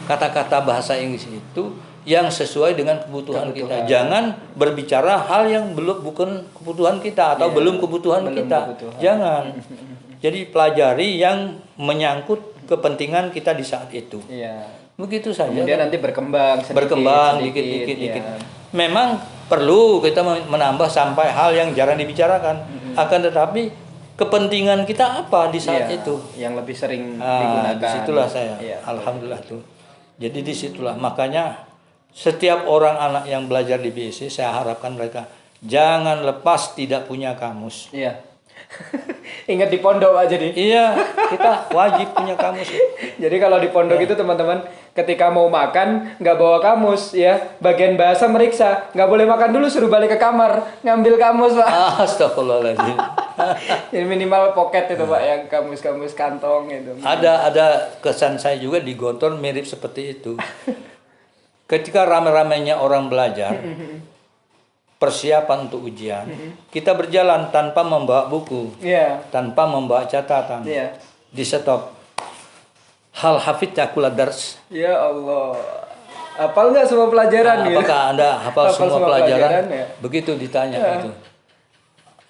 kata-kata bahasa Inggris itu yang sesuai dengan kebutuhan kita. Jangan berbicara hal yang bukan kebutuhan kita atau belum kebutuhan kita. Jangan. Jadi pelajari yang menyangkut kepentingan kita di saat itu. Iya. Begitu saja. Kemudian nanti berkembang dikit. Memang perlu kita menambah sampai hal yang jarang dibicarakan. Akan tetapi kepentingan kita apa di saat itu? Yang lebih sering digunakan. Disitulah saya. Alhamdulillah tuh. Jadi disitulah makanya setiap orang anak yang belajar di BSC saya harapkan mereka jangan lepas tidak punya kamus. Iya. Ingat di pondok Pak jadi. Iya, kita wajib punya kamus. Jadi kalau di pondok itu teman-teman ketika mau makan nggak bawa kamus ya, bagian bahasa meriksa, nggak boleh makan dulu suruh balik ke kamar ngambil kamus Pak. Astagfirullahaladzim. Jadi minimal pocket itu Pak yang kamus-kamus kantong itu. Ada kesan saya juga di Gontor mirip seperti itu. Ketika rame-ramenya orang belajar, persiapan untuk ujian, kita berjalan tanpa membawa buku, tanpa membawa catatan, di stop. Hal hafid yakula dars. Ya Allah, hafal nggak semua pelajaran? Apakah Anda hafal semua pelajaran? Begitu ditanya itu.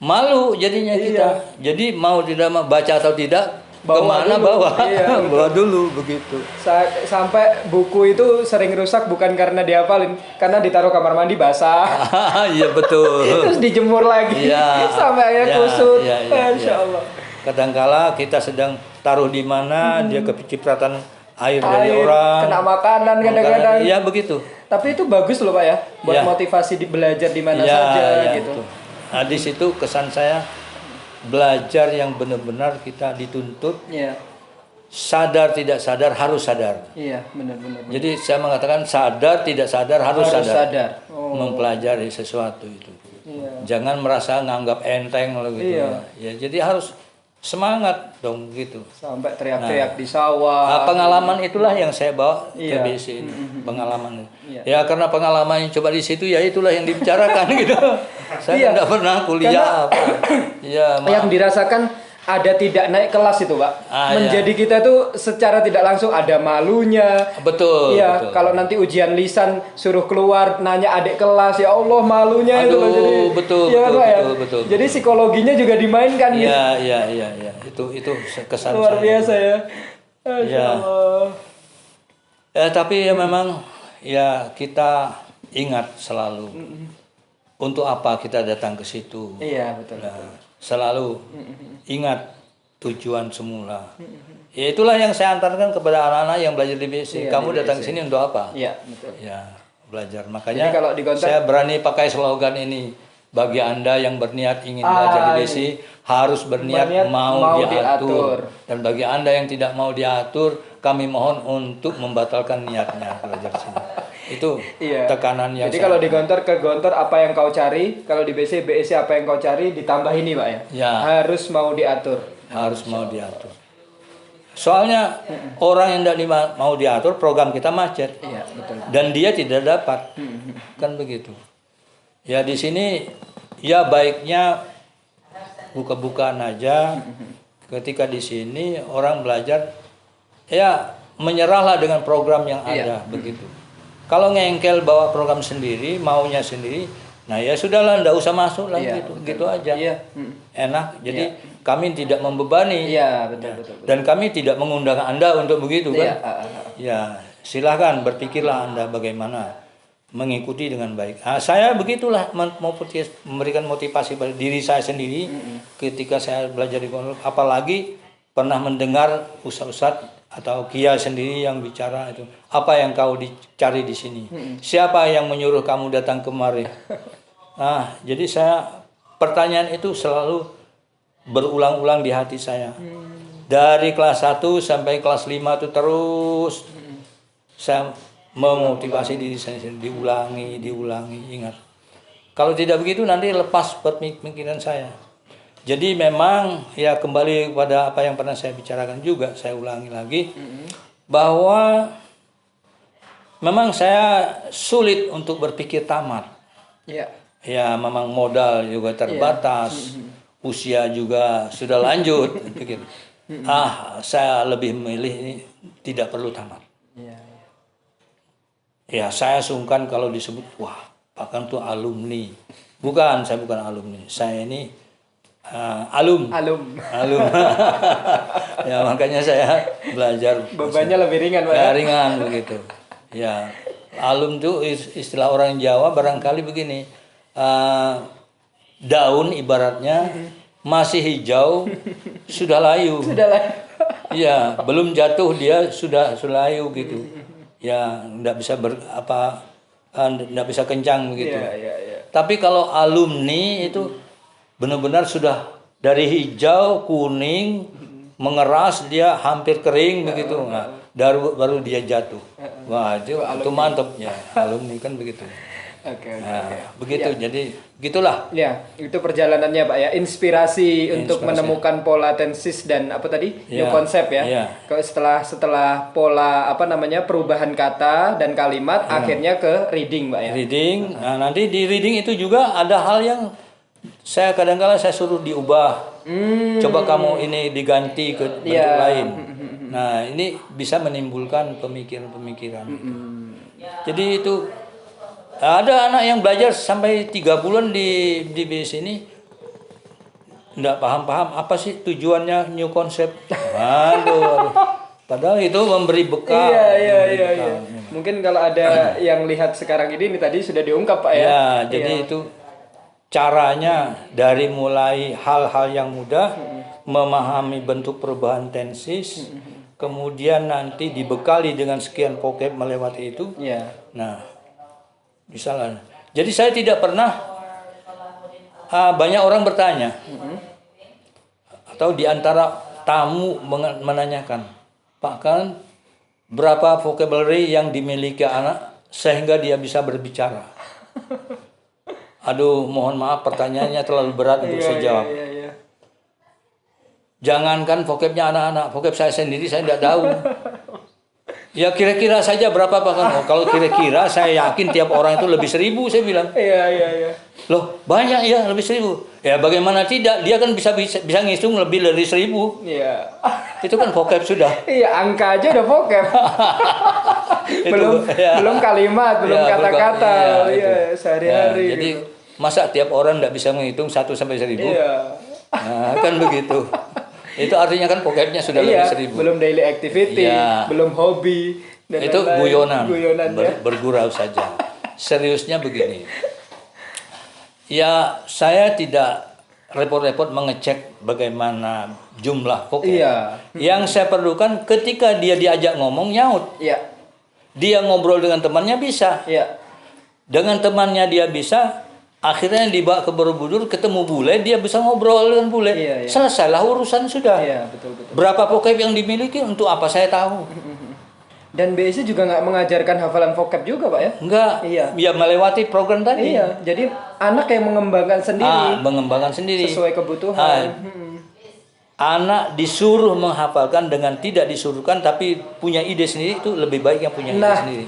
Malu jadinya kita. Jadi mau tidak mau baca atau tidak, kemana dulu. bawa, Iya, betul. bawa dulu begitu. Sampai buku itu sering rusak bukan karena dihafalin, karena ditaruh kamar mandi basah. Iya betul. Terus dijemur lagi Iya, sampai akhirnya iya, kusut. iya, iya, Masya iya. Allah. Kadangkala kita sedang taruh di mana dia kecipratan air dari Air, orang. kena makanan kadang-kadang. Iya begitu. Tapi itu bagus loh Pak ya, buat Iya. motivasi belajar di mana Iya, saja iya, gitu. betul. Nah di situ kesan saya belajar yang benar-benar kita dituntut, Iya, sadar tidak sadar harus sadar. iya benar-benar. Jadi saya mengatakan sadar tidak sadar harus sadar. Oh. Mempelajari sesuatu itu. Iya. Jangan merasa nganggap enteng loh gitu Iya. ya. Jadi harus semangat dong gitu. Sampai teriak-teriak di sawah. Nah, pengalaman itulah yang saya bawa Iya. ke BC ini. Pengalaman. Iya. Ya karena pengalaman yang coba di situ ya itulah yang dibicarakan gitu. Saya Iya. tidak pernah kuliah apa. Ya, Yang dirasakan ada tidak naik kelas itu Pak. Ah, Menjadi kita tuh secara tidak langsung ada malunya. betul. Iya, betul. kalau nanti ujian lisan suruh keluar nanya adik kelas, ya Allah malunya itu loh. Aduh, Jadi betul, iya kan, betul, Pak, ya? betul. Jadi psikologinya juga dimainkan gitu. Iya. Itu kesan Luar saya. biasa ya. Masya Iya. Allah. Ya, tapi ya memang ya kita ingat selalu untuk apa kita datang ke situ. Iya, betul. Nah, selalu ingat tujuan semula. Ya itulah yang saya antarkan kepada anak-anak yang belajar di BC. Iya, Kamu di datang BC. ke sini untuk apa? Iya, betul. Ya, belajar. Makanya Jadi kalau di kontak- saya berani pakai slogan ini. Bagi Anda yang berniat ingin belajar di BC harus berniat Berniat mau mau diatur. diatur. Dan bagi Anda yang tidak mau diatur, kami mohon untuk membatalkan niatnya belajar di sini. Itu Iya. tekanan yang Jadi saya- kalau di Gontor ke Gontor apa yang kau cari, kalau di BC apa yang kau cari ditambah ini Pak ya. Ya. Harus mau diatur. harus mau diatur. Soalnya orang yang tidak mau diatur, program kita macet. Iya, betul. Dan dia tidak dapat. Kan begitu. Ya di sini ya baiknya buka-bukaan aja. Ketika di sini orang belajar ya menyerahlah dengan program yang ada begitu. Kalau ngengkel bawa program sendiri, maunya sendiri, nah ya sudahlah, ndak usah masuk lah Iya, gitu, betul. gitu aja. Iya. Enak. Jadi kami tidak membebani. Iya, betul. Dan kami tidak mengundang Anda untuk begitu kan. Iya, Ya, silahkan berpikirlah Anda bagaimana mengikuti dengan baik. Nah, saya begitulah memberikan motivasi pada diri saya sendiri ketika saya belajar di pondok. Apalagi pernah mendengar ustaz-ustaz atau kiai sendiri yang bicara itu, apa yang kau dicari di sini? Siapa yang menyuruh kamu datang kemari? Nah, jadi pertanyaan itu selalu berulang-ulang di hati saya. Dari kelas 1 sampai kelas 5 itu terus saya memotivasi diri saya sendiri, diulangi, ingat. Kalau tidak begitu nanti lepas pemikiran saya. Jadi memang ya kembali kepada apa yang pernah saya bicarakan juga, saya ulangi lagi bahwa memang saya sulit untuk berpikir tamat. Iya. Ya memang modal juga terbatas, usia juga sudah lanjut, begitu. Saya lebih memilih ini tidak perlu tamat. Iya. Ya saya sungkan kalau disebut wah bahkan tuh alumni. Bukan, saya bukan alumni. Saya ini alum. Ya makanya saya belajar. Bebannya lebih ringan Pak. Ya, ringan begitu. Ya alum itu istilah orang Jawa barangkali begini. Daun ibaratnya masih hijau sudah layu. Iya, belum jatuh dia sudah layu gitu. Ya, enggak bisa enggak bisa kencang begitu. Iya. Tapi kalau alumni itu benar-benar sudah dari hijau, kuning, mengeras dia hampir kering begitu. Nah, baru dia jatuh. Wah, itu mantap ya. Alumni kan begitu. Oke. Nah, begitu. Jadi gitulah. Ya, itu perjalanannya Pak ya. Inspirasi untuk menemukan pola tensis dan apa tadi? New konsep ya. Iya. Kalau setelah pola perubahan kata dan kalimat akhirnya ke reading Pak ya. Reading. Nah, nanti di reading itu juga ada hal yang saya kadang-kala saya suruh diubah. Coba kamu ini diganti ke bentuk lain. Nah, ini bisa menimbulkan pemikiran-pemikiran. Jadi itu ada anak yang belajar sampai 3 bulan di BS ini nggak paham-paham apa sih tujuannya new concept. Aduh. Padahal itu memberi bekal. Iya. Mungkin kalau ada yang lihat sekarang ini tadi sudah diungkap Pak ya. Ya, jadi itu caranya dari mulai hal-hal yang mudah, memahami bentuk perubahan tensis, kemudian nanti dibekali dengan sekian vocab melewati itu. Iya. Nah, misalnya. Jadi saya tidak pernah banyak orang bertanya atau di antara tamu menanyakan, Pak kan berapa vocabulary yang dimiliki anak sehingga dia bisa berbicara? Aduh, mohon maaf pertanyaannya terlalu berat untuk saya jawab. Iya. Jangankan vocabnya anak-anak, vocab saya sendiri saya tidak tahu. Ya kira-kira saja berapa Pak kan? Oh, kalau kira-kira saya yakin tiap orang itu lebih 1.000 saya bilang. Iya. Loh, banyak ya lebih 1.000. Ya bagaimana tidak? Dia kan bisa ngitung lebih dari 1.000. Iya. Itu kan vocab sudah. Iya, angka aja udah vocab. belum kalimat, belum kata-kata. Iya, sehari-hari. Ya, jadi gitu. masa tiap orang tidak bisa menghitung 1 sampai 1.000? Iya. Nah, kan begitu. Itu artinya kan vocabnya sudah lebih 1.000. Belum daily activity, Iya. belum hobi. Dan Itu lain-lain. guyonan, ya. bergurau saja. Seriusnya begini. Ya, saya tidak repot-repot mengecek bagaimana jumlah vocab. Iya. Yang saya perlukan ketika dia diajak ngomong nyaut. Iya. Dia ngobrol dengan temannya bisa. Iya. Dengan temannya dia bisa. Akhirnya dibawa ke Borobudur, ketemu bule, dia bisa ngobrol dengan bule. Iya. Selesailah urusan sudah. Iya, betul. Berapa vocab yang dimiliki untuk apa saya tahu? Dan BSI juga nggak mengajarkan hafalan vocab juga, Pak ya? Enggak. Iya. Ya melewati program tadi. Iya, jadi anak yang mengembangkan sendiri Mengembangkan sendiri. sesuai kebutuhan. Anak disuruh menghafalkan dengan tidak disuruhkan, tapi punya ide sendiri itu lebih baik yang punya ide sendiri.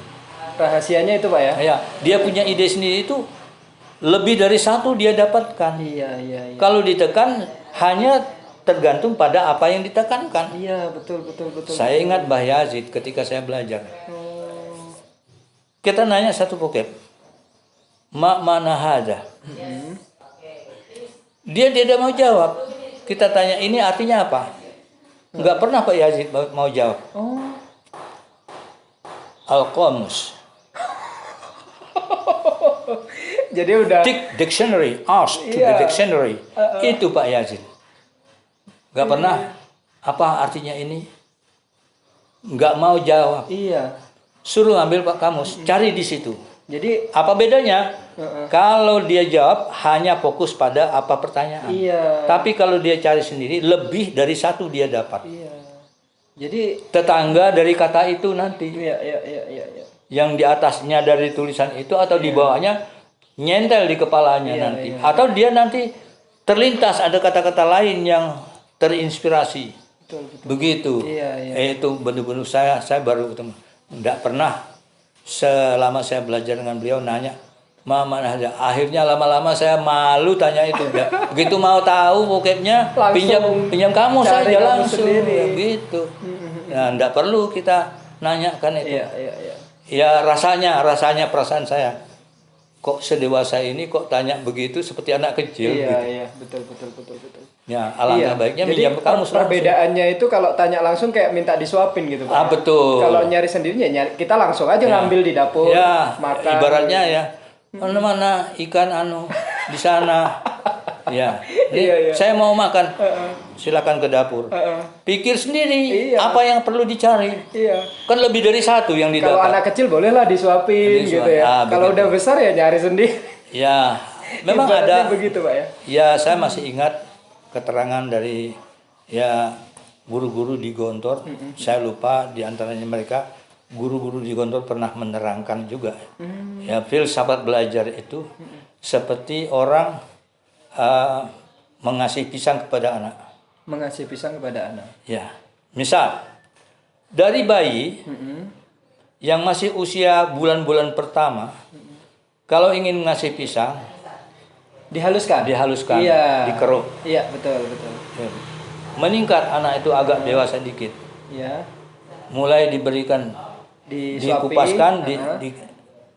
Rahasianya itu, Pak ya? Ya, dia punya ide sendiri itu lebih dari satu dia dapatkan. Iya. Kalau ditekan hanya tergantung pada apa yang ditekankan. Iya, betul. Saya ingat Mbah Yazid ketika saya belajar. Kita nanya satu vocab. Ma mana hada? Dia tidak mau jawab. Kita tanya ini artinya apa? Enggak pernah Pak Yazid mau jawab. Oh. Al-Qamus. Jadi udah Dictionary, ask to the dictionary. Itu Pak Yazid. Enggak pernah. Apa artinya ini? Enggak mau jawab. Iya. Suruh ambil Pak Kamus, cari di situ. Jadi Apa bedanya? Kalau dia jawab hanya fokus pada apa pertanyaan. iya. Tapi kalau dia cari sendiri lebih dari satu dia dapat. Iya. Jadi Tetangga dari kata itu nanti. iya. Yang di atasnya dari tulisan itu atau di bawahnya nyentel di kepalanya nanti. Atau dia nanti terlintas ada kata-kata lain yang terinspirasi. Betul. Begitu. Iya. Itu benar-benar saya baru ketemu. Tidak pernah selama saya belajar dengan beliau nanya mana ada. Akhirnya lama-lama saya malu tanya itu. Begitu mau tahu vocabnya pinjam kamu saja langsung. Begitu. Nah, tidak perlu kita nanyakan itu. Iya. Ya rasanya perasaan saya. Kok sedewasa ini kok tanya begitu seperti anak kecil gitu. Iya, betul. Ya, alangkah baiknya Jadi minjam kamu perbedaannya itu kalau tanya langsung kayak minta disuapin gitu, Pak. Betul. Kalau nyari sendiri ya nyari, kita langsung aja ngambil di dapur, makan. Ibaratnya ya, mana ikan di sana. Ya. Iya. Saya mau makan. Silakan ke dapur. Pikir sendiri apa yang perlu dicari. Iya. Kan lebih dari satu yang didapat. Kalau anak kecil bolehlah disuapin gitu ya. Kalau udah besar ya nyari sendiri. Ya, memang Ibaratnya ada begitu, Pak ya. Ya, saya masih ingat keterangan dari guru-guru di Gontor. Saya lupa di antaranya mereka guru-guru di Gontor pernah menerangkan juga. Ya, filsafat belajar itu seperti orang mengasih pisang kepada anak. Mengasih pisang kepada anak. Ya, misal dari bayi yang masih usia bulan-bulan pertama, kalau ingin ngasih pisang, dihaluskan, iya, dikeruk. Iya, betul. Ya. Meningkat anak itu agak dewasa dikit. Iya. Mulai diberikan, dikupaskan,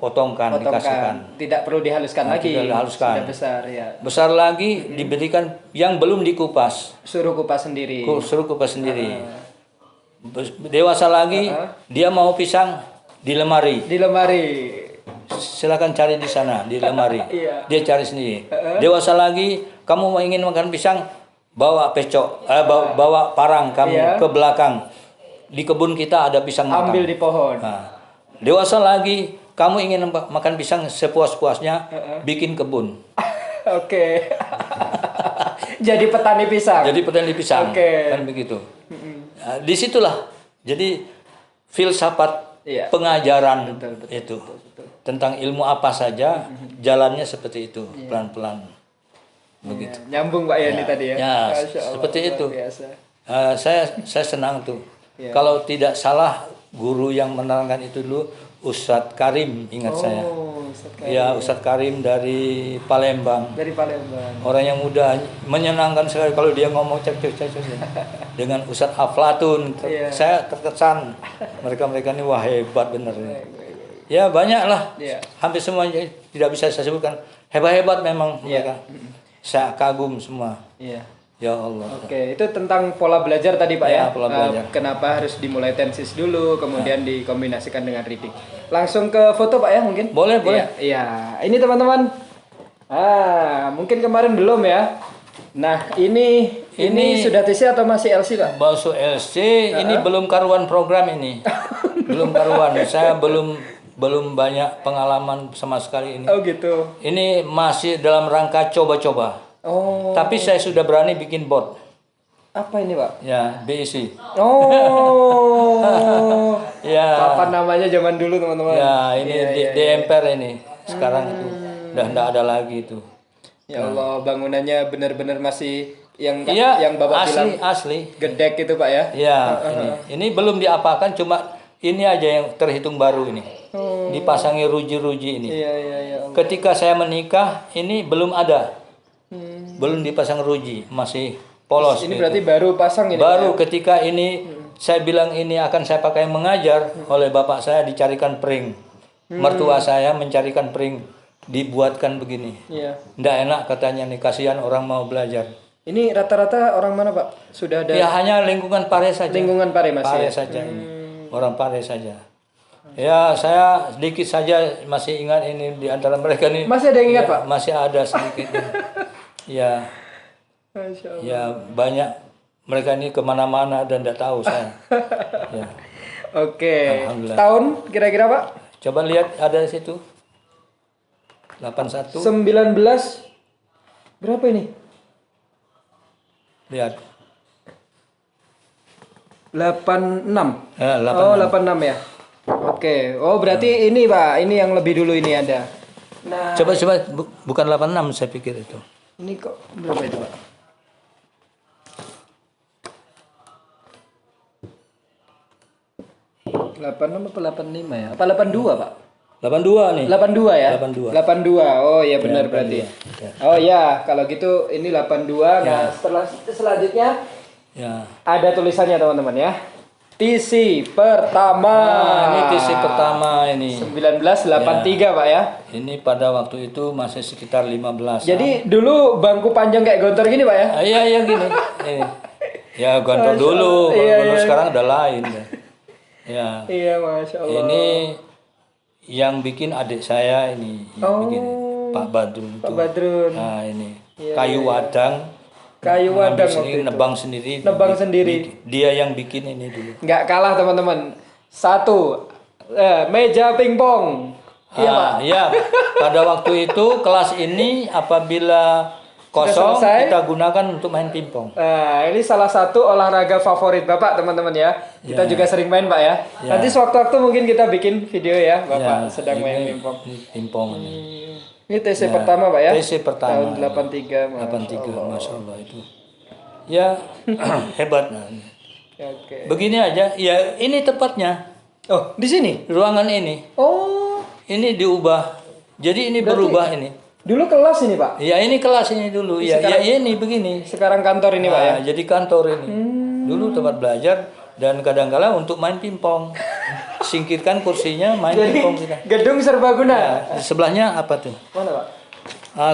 potongkan, dikasihkan. Tidak perlu dihaluskan Nah, lagi. tidak dihaluskan. Sudah besar ya. Besar lagi diberikan yang belum dikupas. Suruh kupas sendiri. Suruh kupas sendiri. Dewasa lagi dia mau pisang di lemari. Di lemari. Silakan cari di sana di lemari. Iya. Dia cari sendiri. Dewasa lagi kamu mau ingin makan pisang, bawa pecok, bawa parang kamu Iya. ke belakang. Di kebun kita ada pisang matang. Ambil di pohon. Nah, dewasa lagi kamu ingin makan pisang sepuas-puasnya, bikin kebun. Oke. Jadi petani pisang. Jadi petani pisang. Oke. Kan begitu. Nah, disitulah jadi filsafat Iya. pengajaran Betul. itu tentang ilmu apa saja jalannya seperti itu pelan-pelan begitu. Ya, nyambung Pak ya ini tadi ya. Ya, Masya Allah, seperti luar itu. biasa. Saya senang tuh. Ya. Kalau tidak salah guru yang menerangkan itu dulu Ustadz Karim, ingat saya. Ustadz Karim. Ya, Ustadz Karim dari Palembang. Dari Palembang. Orang yang muda, menyenangkan sekali kalau dia ngomong cek dengan Ustadz Aflatun. Iya. Saya terkesan mereka ini wah hebat bener. Ya banyak lah, Iya. hampir semuanya tidak bisa saya sebutkan. Hebat-hebat memang Iya. mereka. Saya kagum semua. Iya. Ya Allah. Oke, itu tentang pola belajar tadi Pak ya. Ya, pola belajar. Kenapa harus dimulai tensis dulu, kemudian dikombinasikan dengan reading. Langsung ke foto Pak ya mungkin? Boleh, boleh. Iya, ini teman-teman. Mungkin kemarin belum ya. Nah, ini sudah TC atau masih LC Pak? Bakso LC ini belum karuan program ini. Belum karuan. Saya belum banyak pengalaman sama sekali ini. Oh gitu. Ini masih dalam rangka coba-coba. Oh. Tapi saya sudah berani bikin bot. Apa ini Pak? Ya, BIC. Oh. Ya. Apa namanya zaman dulu teman-teman? Ya, ini Iya, di Emper ini. Sekarang itu udah enggak ada lagi itu. Ya Allah, bangunannya benar-benar masih yang Iya, yang Bapak bilang asli. gedek itu Pak ya? Ya, ini belum diapakan, cuma ini aja yang terhitung baru ini. Dipasangi ruji-ruji ini. Iya, iya. Ketika saya menikah, ini belum ada. Belum dipasang ruji, masih polos. Ini gitu. berarti baru pasang ini. Baru Pak, ya? ketika ini saya bilang ini akan saya pakai mengajar, oleh bapak saya dicarikan pring. Mertua saya mencarikan pring, dibuatkan begini. Iya. Nggak enak katanya nih, kasihan orang mau belajar. Ini rata-rata orang mana Pak? Sudah ada Ya hanya lingkungan Pare saja. lingkungan Pare Mas Pare ya? saja ini. Orang Pare saja. Ya, saya sedikit saja masih ingat ini di antara mereka nih. Masih ada yang ingat Ya, Pak? Masih ada sedikit. Ya, Masya Allah. ya banyak mereka ini kemana-mana dan tidak tahu saya. Ya. Oke. Alhamdulillah. Tahun kira-kira Pak? Coba lihat ada di situ. 81. 19 berapa ini? Lihat. 86. Ya, 86. Oh, 86 ya. Oke. Oh, berarti ini Pak, ini yang lebih dulu ini ada. Nah, Coba bukan 86 saya pikir itu. ini kok berapa itu Pak? ...86 apa 85 ya? Apa 82 Pak? 82 nih. 82 ya? 82. 82. Oh iya benar 82. berarti. Ya. Oh iya, kalau gitu ini 82. Nah, selanjutnya Ya. ada tulisannya teman-teman ya. TC pertama. Nah, ini TC pertama ini. 1983 Pak ya. Ini pada waktu itu masih sekitar 15. Jadi dulu bangku panjang kayak gontor gini Pak ya? Iya gini. Ini. Ya gontor dulu, kalau Iya, dulu iya. sekarang udah lain. Ya. Iya, Masya Allah. Ini yang bikin adik saya ini, yang bikin Pak Badrun itu. Pak Badrun. Nah ini Iya, kayu wadang. Kayu ngambil wadang sendiri, waktu itu. nebang sendiri. Nebang sendiri. Dia yang bikin ini dulu. Nggak kalah teman-teman. Satu, meja pingpong. Iya Pak. Iya. Pada waktu itu kelas ini apabila kosong selesai. kita gunakan untuk main pingpong. Nah, ini salah satu olahraga favorit Bapak teman-teman ya. Kita juga sering main Pak ya. Ya. Nanti sewaktu-waktu mungkin kita bikin video ya Bapak Ya, sedang ini- main pingpong. ini Pingpong ini. Ini TC Ya, pertama Pak ya. TC pertama. Tahun 83. Masya 83, Allah. Masya Allah itu. Ya hebat. Nah. Oke. Begini aja. Ya ini tepatnya Oh, di sini? ruangan ini. Oh, Ini diubah. Jadi ini berubah ini. dulu kelas ini Pak. Ya ini kelas ini dulu. Ya, ya ini begini. Sekarang kantor ini Pak ya. Nah, jadi kantor ini. Dulu tempat belajar dan kadang-kala untuk main pingpong. singkirkan kursinya, main Jadi pingpong kita. gedung serbaguna. Ya, di sebelahnya apa tuh? Mana Pak?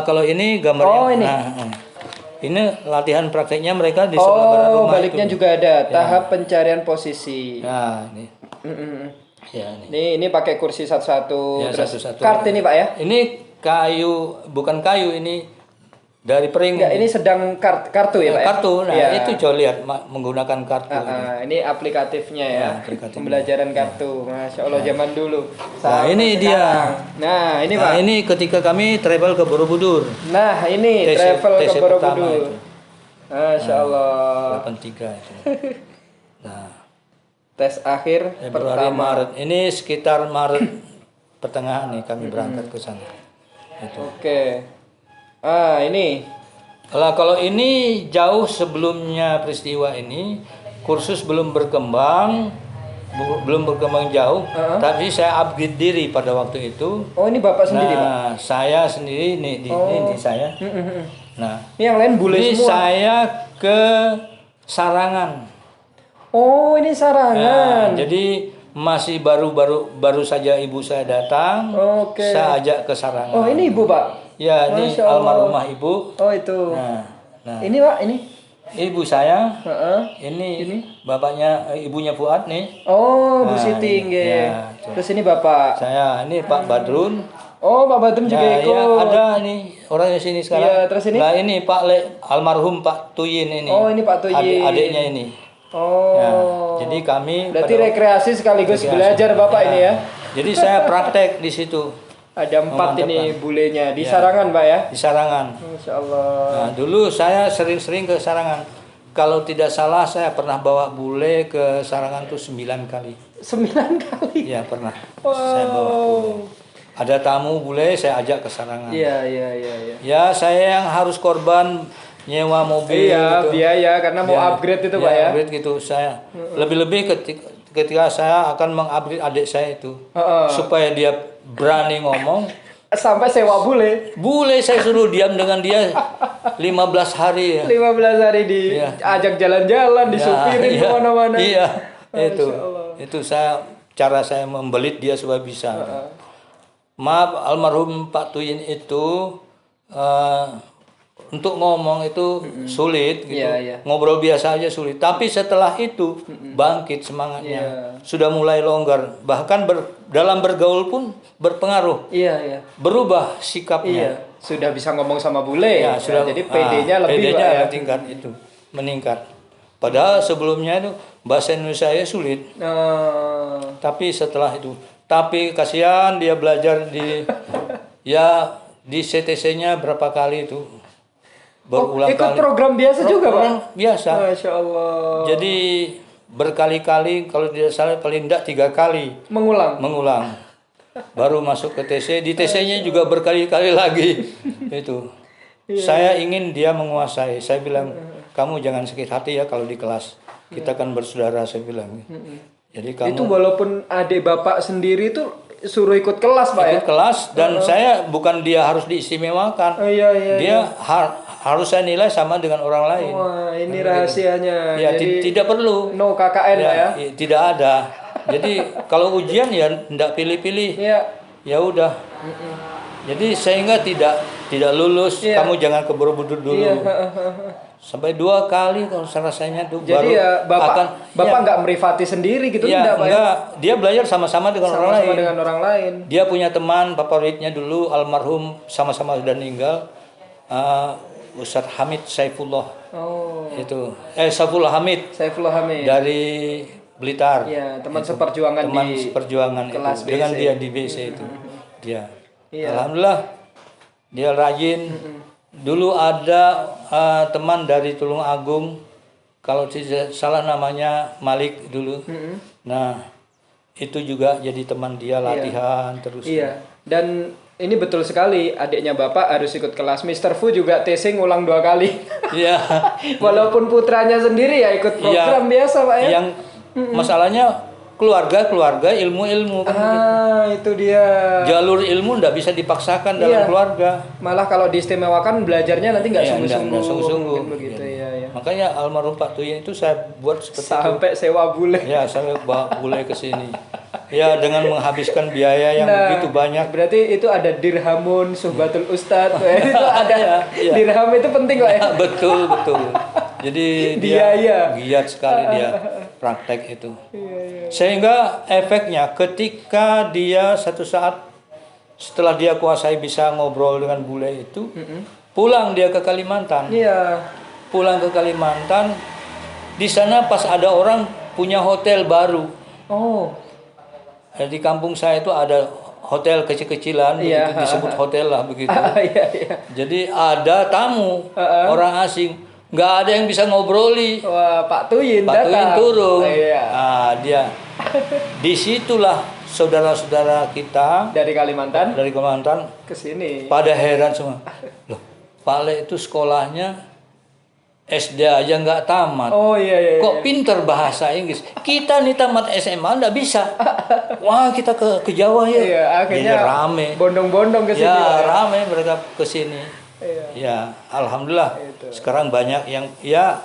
Kalau ini gambarnya. Oh, ini. Ini latihan prakteknya mereka di sebelah barat Oh, rumah baliknya itu. juga ada tahap pencarian posisi. Nah, ini. Mm-mm. Ya, ini. Ini pakai kursi satu-satu. Ya, Terus satu-satu. kart ini Pak ya? Ini kayu, bukan kayu, ini dari pering. Enggak, ini sedang kartu ya Pak ya? Kartu. Nah, Ya. itu coba lihat menggunakan kartu. Ini aplikatifnya ya, Ya, aplikatifnya. pembelajaran kartu. Masya Allah zaman dulu. Nah, Sampai ini dia. sekarang. Nah, ini Pak. Nah, ini ketika kami travel ke Borobudur. Nah, ini TC travel ke pertama Borobudur. itu. Masya Allah. 83 itu. Nah, Tes akhir Februari, pertama. Maret. Ini sekitar Maret pertengahan nih kami berangkat ke sana. Itu. Oke. Ini. Kalau ini jauh sebelumnya peristiwa ini, kursus belum berkembang, belum berkembang jauh, tapi saya upgrade diri pada waktu itu. Oh, ini Bapak sendiri, Pak? Nah, saya sendiri ini saya. Nah, Ini yang lain bule ini semua. saya ke Sarangan. Oh, ini Sarangan. Nah, jadi masih baru saja ibu saya datang. Oke. Saya ajak ke Sarangan. Oh, ini Ibu, Pak. Ya, ini Masya Allah. almarhumah ibu. Oh, itu. Nah, Ini, Pak, ini. ibu saya. Heeh. Ini bapaknya, ibunya Fuad nih. Oh, Bu Nah, Siti, nggih. ya, Terus ini Bapak. Saya ini Pak Badrun. Oh, Pak Badrun juga Ya, ikut. ya, ada ini orang di sini sekarang. Iya, terus ini? Nah, ini Pak almarhum Pak Tuyin ini. Oh, ini Pak Tuyin. Adiknya ini. Oh. Ya, jadi kami Berarti rekreasi sekaligus belajar Bapak ini ya. Jadi saya praktek di situ Ada 4 ini bulenya di Sarangan, Pak ya. di Sarangan. Masya Allah. Nah, dulu saya sering-sering ke Sarangan. Kalau tidak salah saya pernah bawa bule ke Sarangan tuh 9 kali. 9 kali. Iya, pernah. Saya bawa bule. Ada tamu bule saya ajak ke Sarangan. Iya. Ya, saya yang harus korban nyewa mobil Iya, gitu. biaya karena mau upgrade itu, Pak ya. Upgrade gitu saya. Lebih-lebih ketika saya akan mengupgrade adik saya itu. Supaya dia berani ngomong. Sampai sewa bule. Bule saya suruh diam dengan dia 15 hari ya. 15 hari diajak jalan-jalan, disupirin iya, kemana-mana. Iya, itu. Masya Allah. Itu cara saya membelit dia supaya bisa. Maaf, almarhum Pak Tuyin itu untuk ngomong itu sulit gitu. Iya. Ngobrol biasa aja sulit. Tapi setelah itu bangkit semangatnya. Sudah mulai longgar. Bahkan dalam bergaul pun berpengaruh. Iya. Berubah sikapnya. Iya. Sudah bisa ngomong sama bule. Ya, sudah jadi PD-nya lebih, PD-nya Pak ya. tingkat itu meningkat. Padahal sebelumnya itu bahasa Indonesia saya sulit. Tapi setelah itu, tapi kasihan dia belajar di di CTC-nya berapa kali itu. Berulang ikut kali. program biasa juga, Pak? Program biasa. Masya Allah. Jadi berkali-kali, kalau tidak salah paling tidak 3 kali mengulang. Baru masuk ke TC. Di TC-nya juga berkali-kali lagi. Itu. Saya ingin dia menguasai. Saya bilang, kamu jangan sakit hati ya kalau di kelas. Kita kan bersaudara, saya bilang. Jadi kamu Itu walaupun adik Bapak sendiri itu suruh ikut kelas, Pak ya? ikut kelas, dan saya bukan dia harus diistimewakan. Iya. Dia harus saya nilai sama dengan orang lain. Wah, ini rahasianya. Ya, Jadi tidak perlu. no KKN, Pak ya? Tidak ada. Jadi kalau ujian ya tidak pilih-pilih. Iya. Ya udah. Jadi sehingga tidak lulus. Iya. Kamu jangan ke Borobudur dulu. Iya. Sampai 2 kali kalau rasanya tuh. Jadi ya Bapak nggak merivati sendiri gitu, ya, tidak, Pak ya? enggak. Dia belajar sama-sama dengan orang lain. Sama-sama dengan orang lain. Dia punya teman favoritnya dulu almarhum, sama-sama sudah meninggal. Ustadz Hamid Saifullah. Oh. Itu Saifullah Hamid Saifullah Hamid. dari Blitar. Iya, teman seperjuangan Teman di seperjuangan kelas itu. Dengan BC. dia di BC itu. Dia. Iya. Alhamdulillah dia rajin. Dulu ada teman dari Tulung Agung, kalau tidak salah namanya Malik dulu. Nah, itu juga jadi teman dia, latihan terus. Iya. Dan ini betul sekali, adiknya Bapak harus ikut kelas. Mr. Fu juga TC ngulang 2 kali. Iya. Walaupun putranya sendiri ya ikut program biasa, Pak ya. Yang masalahnya keluarga ilmu kan itu dia. jalur ilmu ndak bisa dipaksakan dalam keluarga. Malah kalau diistimewakan belajarnya nanti nggak Nggak sungguh-sungguh. sungguh-sungguh. Begitu ya. Makanya almarhum Pak Tuyin itu saya buat seperti itu. Sampai sewa bule. Ya, saya bawa bule ke sini. Ya, dengan menghabiskan biaya yang begitu banyak. Berarti itu ada dirhamun suhbatul ustadz. Itu ada Iya. dirham itu penting Pak ya. Betul, betul. Jadi Biaya. dia giat sekali dia praktek itu. Iya. Sehingga efeknya ketika dia satu saat setelah dia kuasai bisa ngobrol dengan bule itu, pulang dia ke Kalimantan. Iya. Pulang ke Kalimantan, di sana pas ada orang punya hotel baru. Oh. Di kampung saya itu ada hotel kecil-kecilan, Iya. begitu disebut hotel lah begitu. Iya, iya. Jadi ada tamu orang asing, nggak ada yang bisa ngobroli. Wah, Pak Tuyin Pak Tuyin datang. turun. Iya. Nah, dia disitulah saudara-saudara kita Dari Kalimantan dari Kalimantan ke sini. pada heran semua. Loh, Pak Le itu sekolahnya SD aja nggak tamat. Oh iya. Kok pinter bahasa Inggris? Kita nih tamat SMA nggak bisa. Wah, kita ke Jawa ya. Iya, akhirnya Jadi rame. bondong-bondong ke sini. Ya, Pak. rame mereka ke sini. Iya. Ya, alhamdulillah. Itu. Sekarang banyak yang ya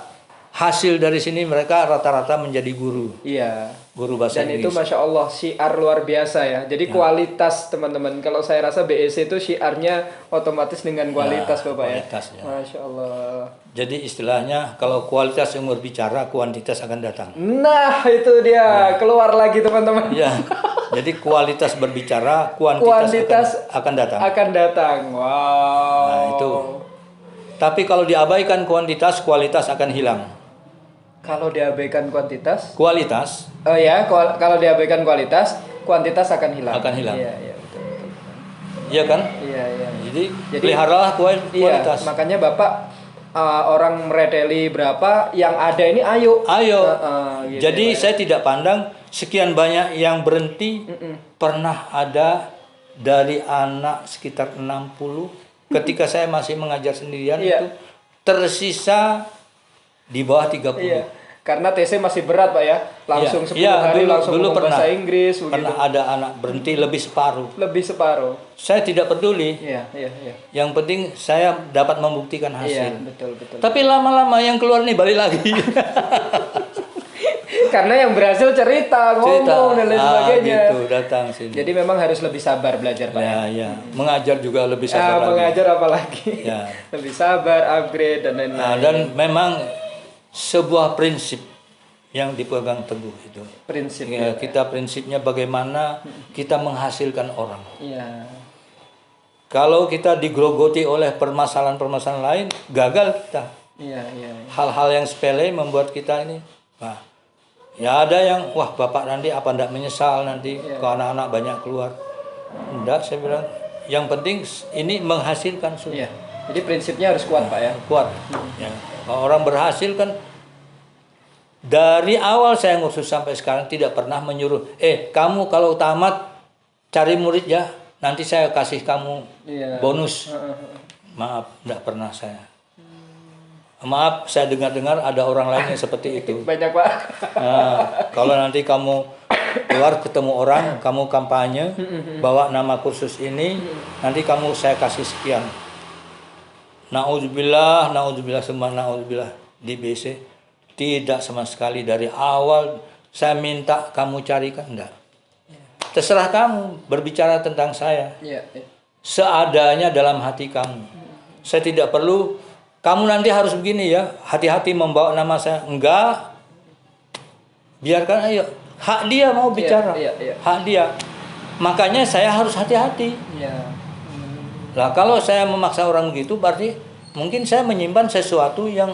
hasil dari sini mereka rata-rata menjadi guru Iya. bahasa Dan itu Inggris. Masya Allah syiar luar biasa ya. Jadi kualitas teman-teman. Kalau saya rasa BEC itu syiarnya otomatis dengan kualitas Bapak kualitas, ya. ya. Masya Allah. Jadi istilahnya kalau kualitas yang berbicara, kuantitas akan datang. Nah itu dia keluar lagi teman-teman. Ya. Jadi kualitas berbicara, kuantitas akan datang. Akan datang. Wow. Nah, itu. Tapi kalau diabaikan kuantitas, kualitas akan hilang. Kalau diabaikan kuantitas, Kualitas oh ya, kalau diabaikan kualitas, kuantitas akan hilang. Akan hilang. Iya, iya, betul. iya kan? Iya. Jadi Jadi, peliharalah Iya, kualitas. makanya Bapak orang mereteli berapa, yang ada ini ayo. Ayo. Gitu Jadi ya, Pak. saya tidak pandang sekian banyak yang berhenti. Pernah ada dari anak sekitar 60 ketika saya masih mengajar sendirian Iya. itu tersisa di bawah 30. Iya. Karena TC masih berat Pak ya. Langsung 10 Iya, hari langsung ngomong pernah, bahasa Inggris begitu. pernah ada anak berhenti lebih separuh. Lebih separuh. Saya tidak peduli. Iya. Yang penting saya dapat membuktikan Iya, hasil. betul. Tapi lama-lama yang keluar nih balik lagi. Karena yang berhasil cerita, ngomong dan lain sebagainya. Gitu, datang sini. Jadi memang harus lebih sabar belajar Pak. Ya. Mengajar juga lebih sabar lagi. Mengajar apalagi. Ya. Lebih sabar, upgrade dan lain-lain. Nah, dan memang sebuah prinsip yang dipegang teguh itu. Prinsip. Ya, kita prinsipnya bagaimana kita menghasilkan orang. Iya. Kalau kita digrogoti oleh permasalahan-permasalahan lain, gagal kita. Iya. Hal-hal yang sepele membuat kita ini, wah, ya ada yang, wah bapak nanti apa enggak menyesal nanti kalau anak-anak banyak keluar. Enggak, saya bilang, yang penting ini menghasilkan sudah. Iya. Jadi prinsipnya harus kuat Pak ya. Kuat. Ya. Kalau orang berhasil kan, dari awal saya ngurus sampai sekarang tidak pernah menyuruh, kamu kalau tamat cari murid ya, nanti saya kasih kamu bonus. Maaf, tidak pernah saya. Maaf, saya dengar-dengar ada orang lain yang seperti itu. Banyak Pak. Nah, kalau nanti kamu keluar ketemu orang, kamu kampanye, bawa nama kursus ini, nanti saya kasih sekian. Na'udzubillah, semua na'udzubillah di BC. Tidak sama sekali dari awal saya minta kamu carikan, enggak. Terserah kamu berbicara tentang saya. Iya. Seadanya dalam hati kamu. Saya tidak perlu kamu nanti harus begini ya, hati-hati membawa nama saya. Enggak. Biarkan ayo. Hak dia mau bicara. Iya. Hak dia. Makanya saya harus hati-hati. Iya. Lah kalau saya memaksa orang begitu berarti mungkin saya menyimpan sesuatu yang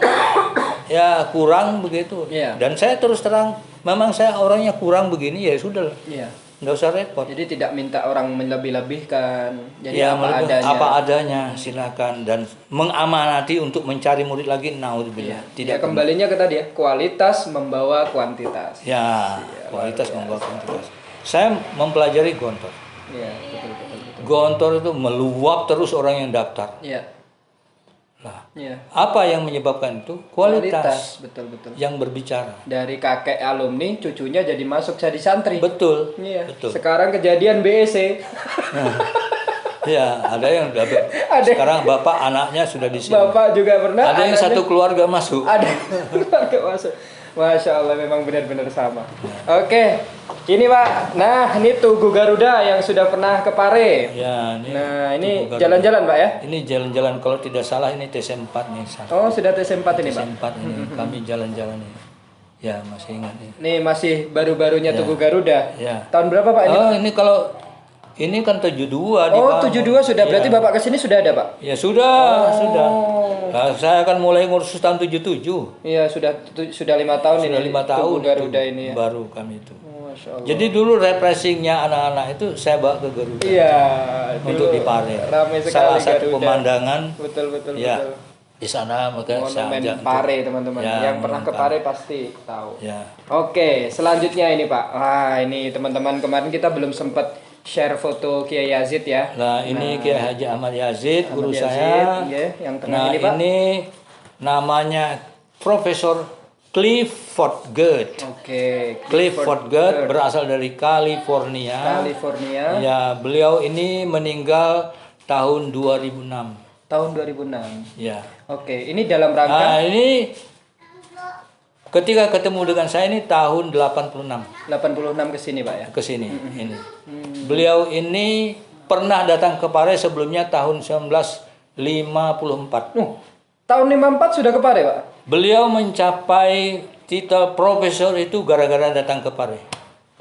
ya kurang begitu. Iya. Dan saya terus terang memang saya orangnya kurang begini ya sudah. Iya. Nggak usah repot. Jadi tidak minta orang melebih-lebihkan. Jadi Ya, apa adanya. silakan dan mengamanati untuk mencari murid lagi naudzubillah. Tidak kembalinya ke tadi ya, kualitas membawa kuantitas. Ya, kualitas membawa kuantitas. Saya mempelajari Gontor. Iya, betul. Gontor itu meluap terus orang yang daftar. Iya. Lah, Iya. apa yang menyebabkan itu? Kualitas Betul. yang berbicara. Dari kakek alumni, cucunya jadi masuk jadi santri. Betul. Iya. Betul. Sekarang kejadian BEC. Ya, ada yang udah sekarang bapak anaknya sudah di sini. Bapak juga pernah. Ada yang anaknya- satu keluarga masuk. Ada keluarga masuk. Masya Allah, memang benar-benar sama. Oke, ini Pak. Nah, ini Tugu Garuda yang sudah pernah ke Pare. Ya, Nah, ini Tugu Garuda. jalan-jalan Pak ya? Ini jalan-jalan, kalau tidak salah ini TC4 nih. Oh, sudah TC4 ini Pak? TC4 ini kami jalan-jalan ini. Ya, masih ingat ini. Ini masih baru-barunya Tugu Garuda. Ya. Tahun berapa Pak ini? Oh, ini kalau ini kan 72 Oh, dibangun. 72 sudah. Berarti Ya. Bapak kesini sudah ada Pak? Ya sudah, sudah. Nah, saya kan mulai ngurus tahun 77. Iya, sudah 5 tahun Sudah ini. 5 tahun Tugu Garuda itu, ini ya. baru kami itu. Masya Allah. Jadi dulu refreshingnya anak-anak itu saya bawa ke Garuda Iya, untuk dulu di Pare. ramai sekali Salah satu Garuda. pemandangan Betul, betul, ya betul. di sana, maka saya Monumen ajak Pare teman-teman. Ya, Yang pernah ke Monumen Pare pasti tahu. ya. Oke, selanjutnya ini Pak. Wah, ini teman-teman kemarin kita belum sempat share foto Kiai Yazid ya. Nah, ini Kiai Haji Ahmad Yazid, Ahmad guru Yazid, saya. ya, yang tengah Nah, ini Pak. ini namanya Profesor Clifford Gerd. Oke, Clifford Gerd berasal dari California. California. Ya, beliau ini meninggal tahun 2006. Tahun 2006. Ya. Oke, ini dalam rangka Nah, ini ketika ketemu dengan saya ini tahun 86 86 ke sini Pak ya. ke sini ini. Beliau ini pernah datang ke Pare sebelumnya tahun 1954. Tahun 54 sudah ke Pare Pak. Beliau mencapai titel profesor itu gara-gara datang ke Pare.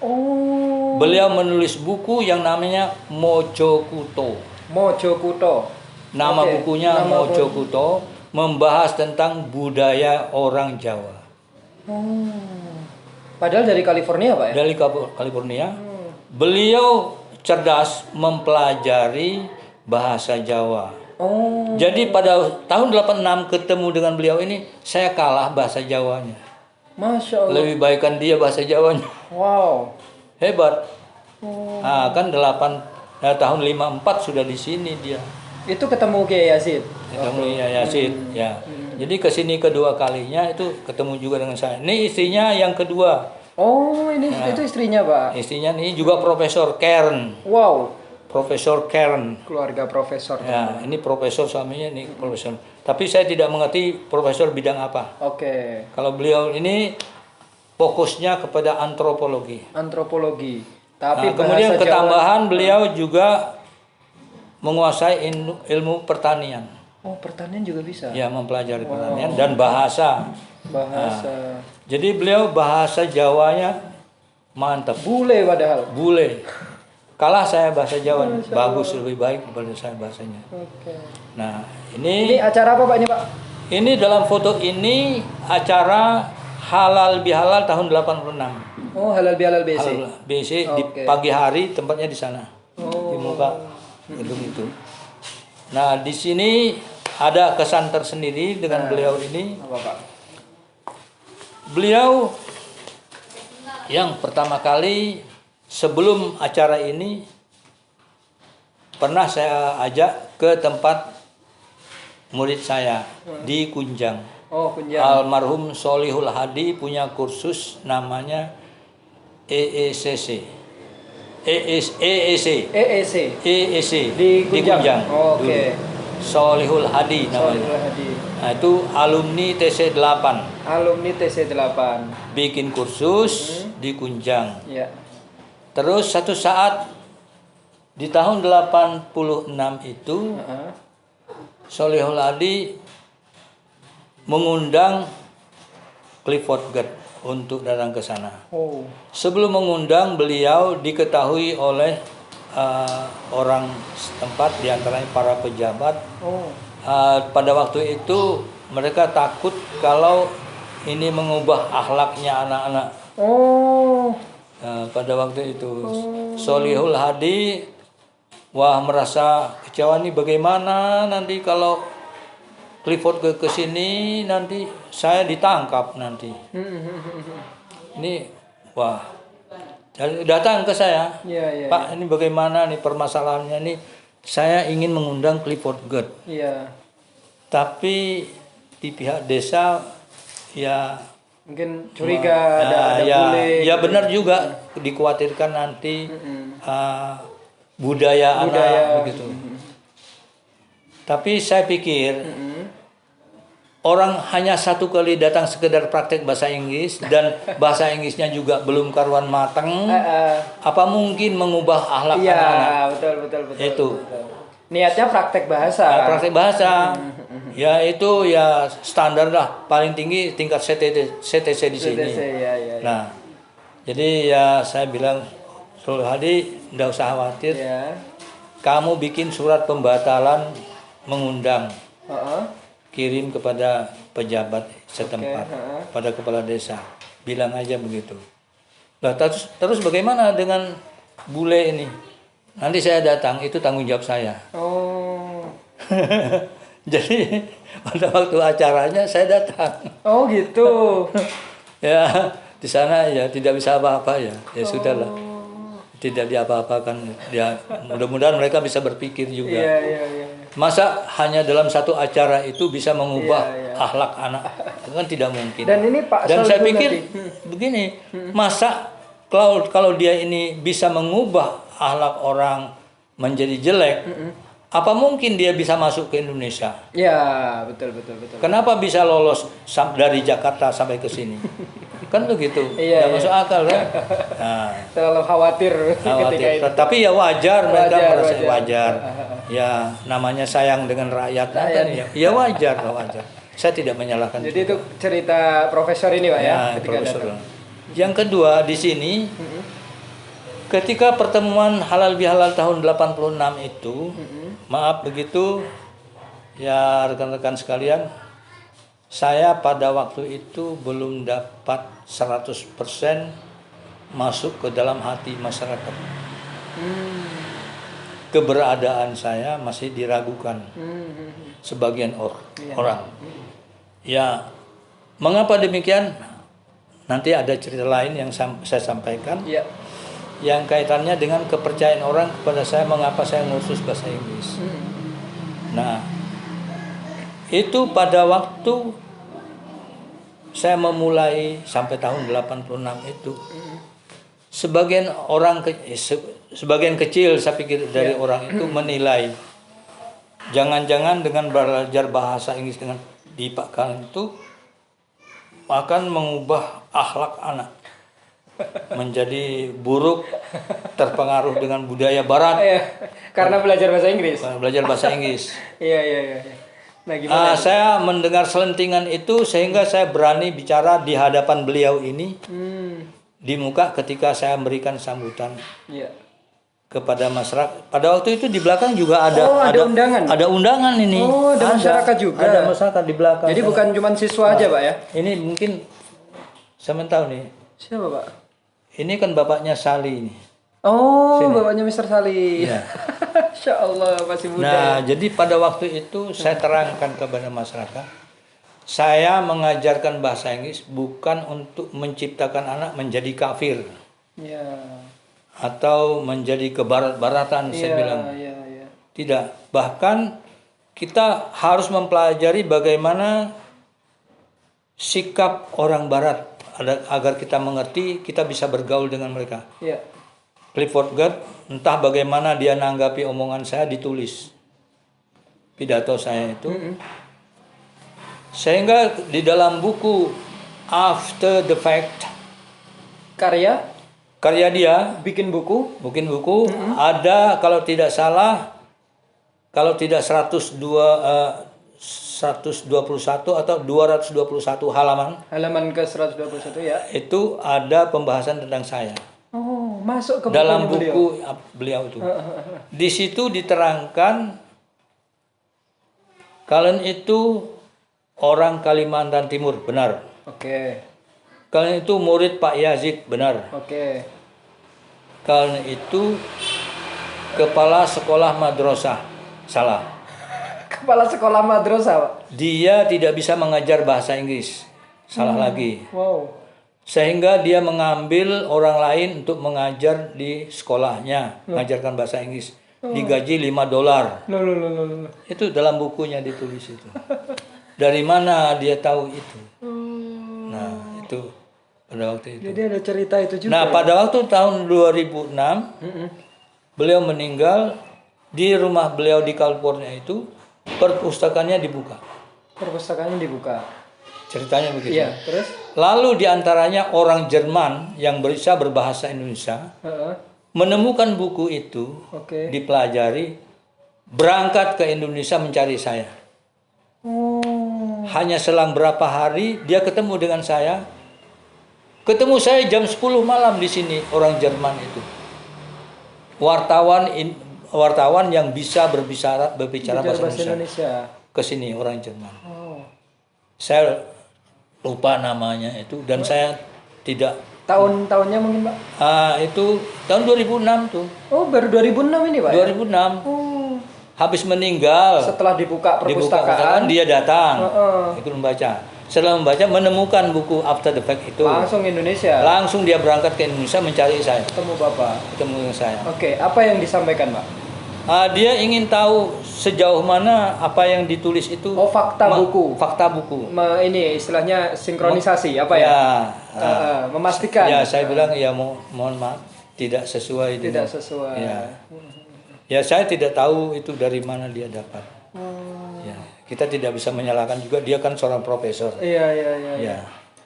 Oh, Beliau menulis buku yang namanya Mojokuto. Mojokuto. Nama Oke, bukunya nama Mojokuto, membahas tentang budaya orang Jawa. Padahal dari California Pak ya. Dari California. Beliau cerdas mempelajari bahasa Jawa. Oh, Jadi pada tahun 86 ketemu dengan beliau ini, saya kalah bahasa Jawanya. Masya Allah. Lebih baikkan dia bahasa Jawanya. Wow. Hebat. Nah, kan tahun 54 sudah di sini dia. Itu ketemu Kiai Yazid. Ketemu Yazid, ya. Jadi ke sini kedua kalinya itu ketemu juga dengan saya. Ini istrinya yang kedua. Oh, ini itu istrinya Pak. Istrinya ini juga Profesor Kern. Wow, Profesor Kern. keluarga profesor. Ya, ini profesor suaminya ini profesor. Tapi saya tidak mengerti profesor bidang apa. Oke. Kalau beliau ini fokusnya kepada antropologi. Antropologi. Tapi Nah, kemudian bahasa ketambahan beliau juga menguasai ilmu pertanian. Jawa. Oh, pertanian juga bisa. Ya, mempelajari pertanian dan bahasa. Bahasa. Jadi beliau bahasa Jawanya mantap. Bule padahal. Bule. Kalah saya bahasa Jawa. Bagus, lebih baik daripada saya bahasanya. Oke. Nah, Ini acara apa Pak ini Pak? ini dalam foto ini acara halal bihalal tahun 86. Oh, halal bihalal BC. Halal BC di Oke. pagi hari, tempatnya di sana. Oh. Di muka gedung itu. Nah, di sini ada kesan tersendiri dengan beliau ini. Apa Pak? Beliau yang pertama kali sebelum acara ini pernah saya ajak ke tempat murid saya di Kunjang. Oh, Kunjang. Almarhum Solihul Hadi punya kursus namanya EECC. EEC. EEC. EEC Di Kunjang. Oh, oke. dulu. Solihul Hadi namanya. Solihul Hadi. Nah, itu alumni TC8 Alumni TC8. bikin kursus di Kunjang. Ya. Terus satu saat di tahun 86 itu Heeh. Solihul Hadi mengundang Clifford Gerd untuk datang ke sana. Oh. Sebelum mengundang, beliau diketahui oleh orang setempat, diantaranya para pejabat. Oh. Pada waktu itu mereka takut kalau ini mengubah akhlaknya anak-anak. Oh. Pada waktu itu Solihul Hadi merasa kecewa nih, bagaimana nanti kalau Clifford ke sini nanti saya ditangkap nanti. Ini datang ke saya. Iya. Pak, ini bagaimana nih permasalahannya nih? Saya ingin mengundang Clifford Gerd. Iya. Tapi di pihak desa ya Mungkin curiga ada bule. ya benar juga, dikhawatirkan nanti budaya anak Budaya. begitu. Tapi saya pikir orang hanya satu kali datang sekedar praktek bahasa Inggris dan bahasa Inggrisnya juga belum karuan matang, apa mungkin mengubah akhlak Iya, anak-anak? betul. Itu. Betul. Niatnya praktek bahasa. Praktek bahasa. Ya itu ya standar lah, paling tinggi tingkat CTC di sini. Ya. Nah, jadi ya saya bilang, Sul Hadi, nggak usah khawatir. Ya. Kamu bikin surat pembatalan mengundang, Heeh. kirim kepada pejabat setempat, Oke, pada kepala desa, bilang aja begitu. Nah, terus bagaimana dengan bule ini? Nanti saya datang, itu tanggung jawab saya. Oh. Jadi pada waktu acaranya saya datang. Oh gitu. Ya di sana ya tidak bisa apa-apa ya. Ya sudahlah. Tidak diapa-apakan. Ya mudah-mudahan mereka bisa berpikir juga. Iya. Masa hanya dalam satu acara itu bisa mengubah Iya. akhlak anak? Itu kan tidak mungkin. Dan ini Pak Dan Sol saya itu pikir nanti. begini, masa kalau dia ini bisa mengubah akhlak orang menjadi jelek, apa mungkin dia bisa masuk ke Indonesia? Ya, betul. Kenapa bisa lolos dari Jakarta sampai ke sini? Kan begitu, Iya. nggak masuk akal kan? Nah, Terlalu khawatir ketika khawatir. itu. Tapi ya wajar mereka merasa Wajar. wajar. Ya namanya sayang dengan rakyat, kan? Ya wajar. Saya tidak menyalahkan. Jadi itu cerita profesor ini Pak ya, Ya, ketika Profesor. datang. Yang kedua di sini, ketika pertemuan halal bihalal tahun 86 itu, maaf begitu, ya rekan-rekan sekalian, saya pada waktu itu belum dapat 100% masuk ke dalam hati masyarakat. Keberadaan saya masih diragukan sebagian orang. Ya, mengapa demikian? Nanti ada cerita lain yang saya sampaikan. Iya. Yang kaitannya dengan kepercayaan orang kepada saya, mengapa saya ngurus bahasa Inggris. Nah, itu pada waktu saya memulai sampai tahun 86 itu, sebagian kecil saya pikir dari orang itu menilai, jangan-jangan dengan belajar bahasa Inggris dengan di Pak Kang itu akan mengubah akhlak anak menjadi buruk, terpengaruh dengan budaya barat. Iya. Karena belajar bahasa Inggris. Belajar bahasa Inggris. Iya. Nah, gimana? Saya mendengar selentingan itu sehingga saya berani bicara di hadapan beliau ini di muka ketika saya memberikan sambutan Iya. kepada masyarakat. Pada waktu itu di belakang juga ada undangan. Ada undangan ini. Oh, ada masyarakat juga. Ada masyarakat di belakang. Jadi bukan cuma siswa aja Pak ya? Ini mungkin saya tahu nih. Siapa Pak? Ini kan bapaknya Sali ini. Oh, Sini. bapaknya Mr. Salih. Iya. Insya Allah masih muda. Nah, jadi pada waktu itu saya terangkan kepada masyarakat, saya mengajarkan bahasa Inggris bukan untuk menciptakan anak menjadi kafir Iya. atau menjadi kebarat-baratan, saya bilang. Iya. Tidak. Bahkan kita harus mempelajari bagaimana sikap orang barat agar kita mengerti, kita bisa bergaul dengan mereka. Iya. Clifford Gert, entah bagaimana dia nanggapi omongan saya, ditulis pidato saya itu. Sehingga di dalam buku After the Fact, karya dia, Bikin buku. ada kalau tidak salah, kalau tidak 121 atau 221 halaman, Halaman ke 121 ya. itu ada pembahasan tentang saya. Oh, masuk ke Dalam bukunya buku beliau itu. Di situ diterangkan kalian itu orang Kalimantan Timur, benar. Oke. Kalian itu murid Pak Yazid, benar. Oke. Kalian itu kepala sekolah madrasah, salah. Kepala sekolah madrasah, Pak. Dia tidak bisa mengajar bahasa Inggris, salah lagi. Wow. Sehingga dia mengambil orang lain untuk mengajar di sekolahnya, mengajarkan bahasa Inggris. Digaji $5. Loh. Itu dalam bukunya ditulis itu. Dari mana dia tahu itu? Nah, itu pada waktu itu. Jadi ada cerita itu juga. Nah, pada waktu tahun 2006, beliau meninggal, di rumah beliau di California itu, perpustakaannya dibuka. Perpustakaannya dibuka. Ceritanya begitu. Iya, terus? Lalu diantaranya orang Jerman yang bisa berbahasa Indonesia menemukan buku itu, Oke. dipelajari, berangkat ke Indonesia mencari saya. Oh. Hanya selang berapa hari dia ketemu dengan saya. Ketemu saya jam 10 malam di sini, orang Jerman itu. Wartawan yang bisa berbicara bahasa Indonesia. Ke sini orang Jerman. Oh. Saya lupa namanya itu dan saya tidak. Tahun-tahunnya mungkin, Pak? Itu tahun 2006 tuh. Oh, baru 2006 ini, Pak? 2006. Oh. Habis meninggal. Setelah dibuka perpustakaan, dia datang. Ikut membaca. Setelah membaca menemukan buku After the Fact itu. Langsung Indonesia. Langsung dia berangkat ke Indonesia mencari saya. Ketemu Bapak. Ketemu dengan saya. Oke, apa yang disampaikan, Pak? Dia ingin tahu sejauh mana apa yang ditulis itu. Oh, fakta buku. Fakta buku. Ini istilahnya sinkronisasi apa ya? Memastikan. Ya, saya bilang ya mohon maaf tidak sesuai. Tidak sesuai. Ya, saya tidak tahu itu dari mana dia dapat. Ya, kita tidak bisa menyalahkan juga, dia kan seorang profesor. Iya. Ya.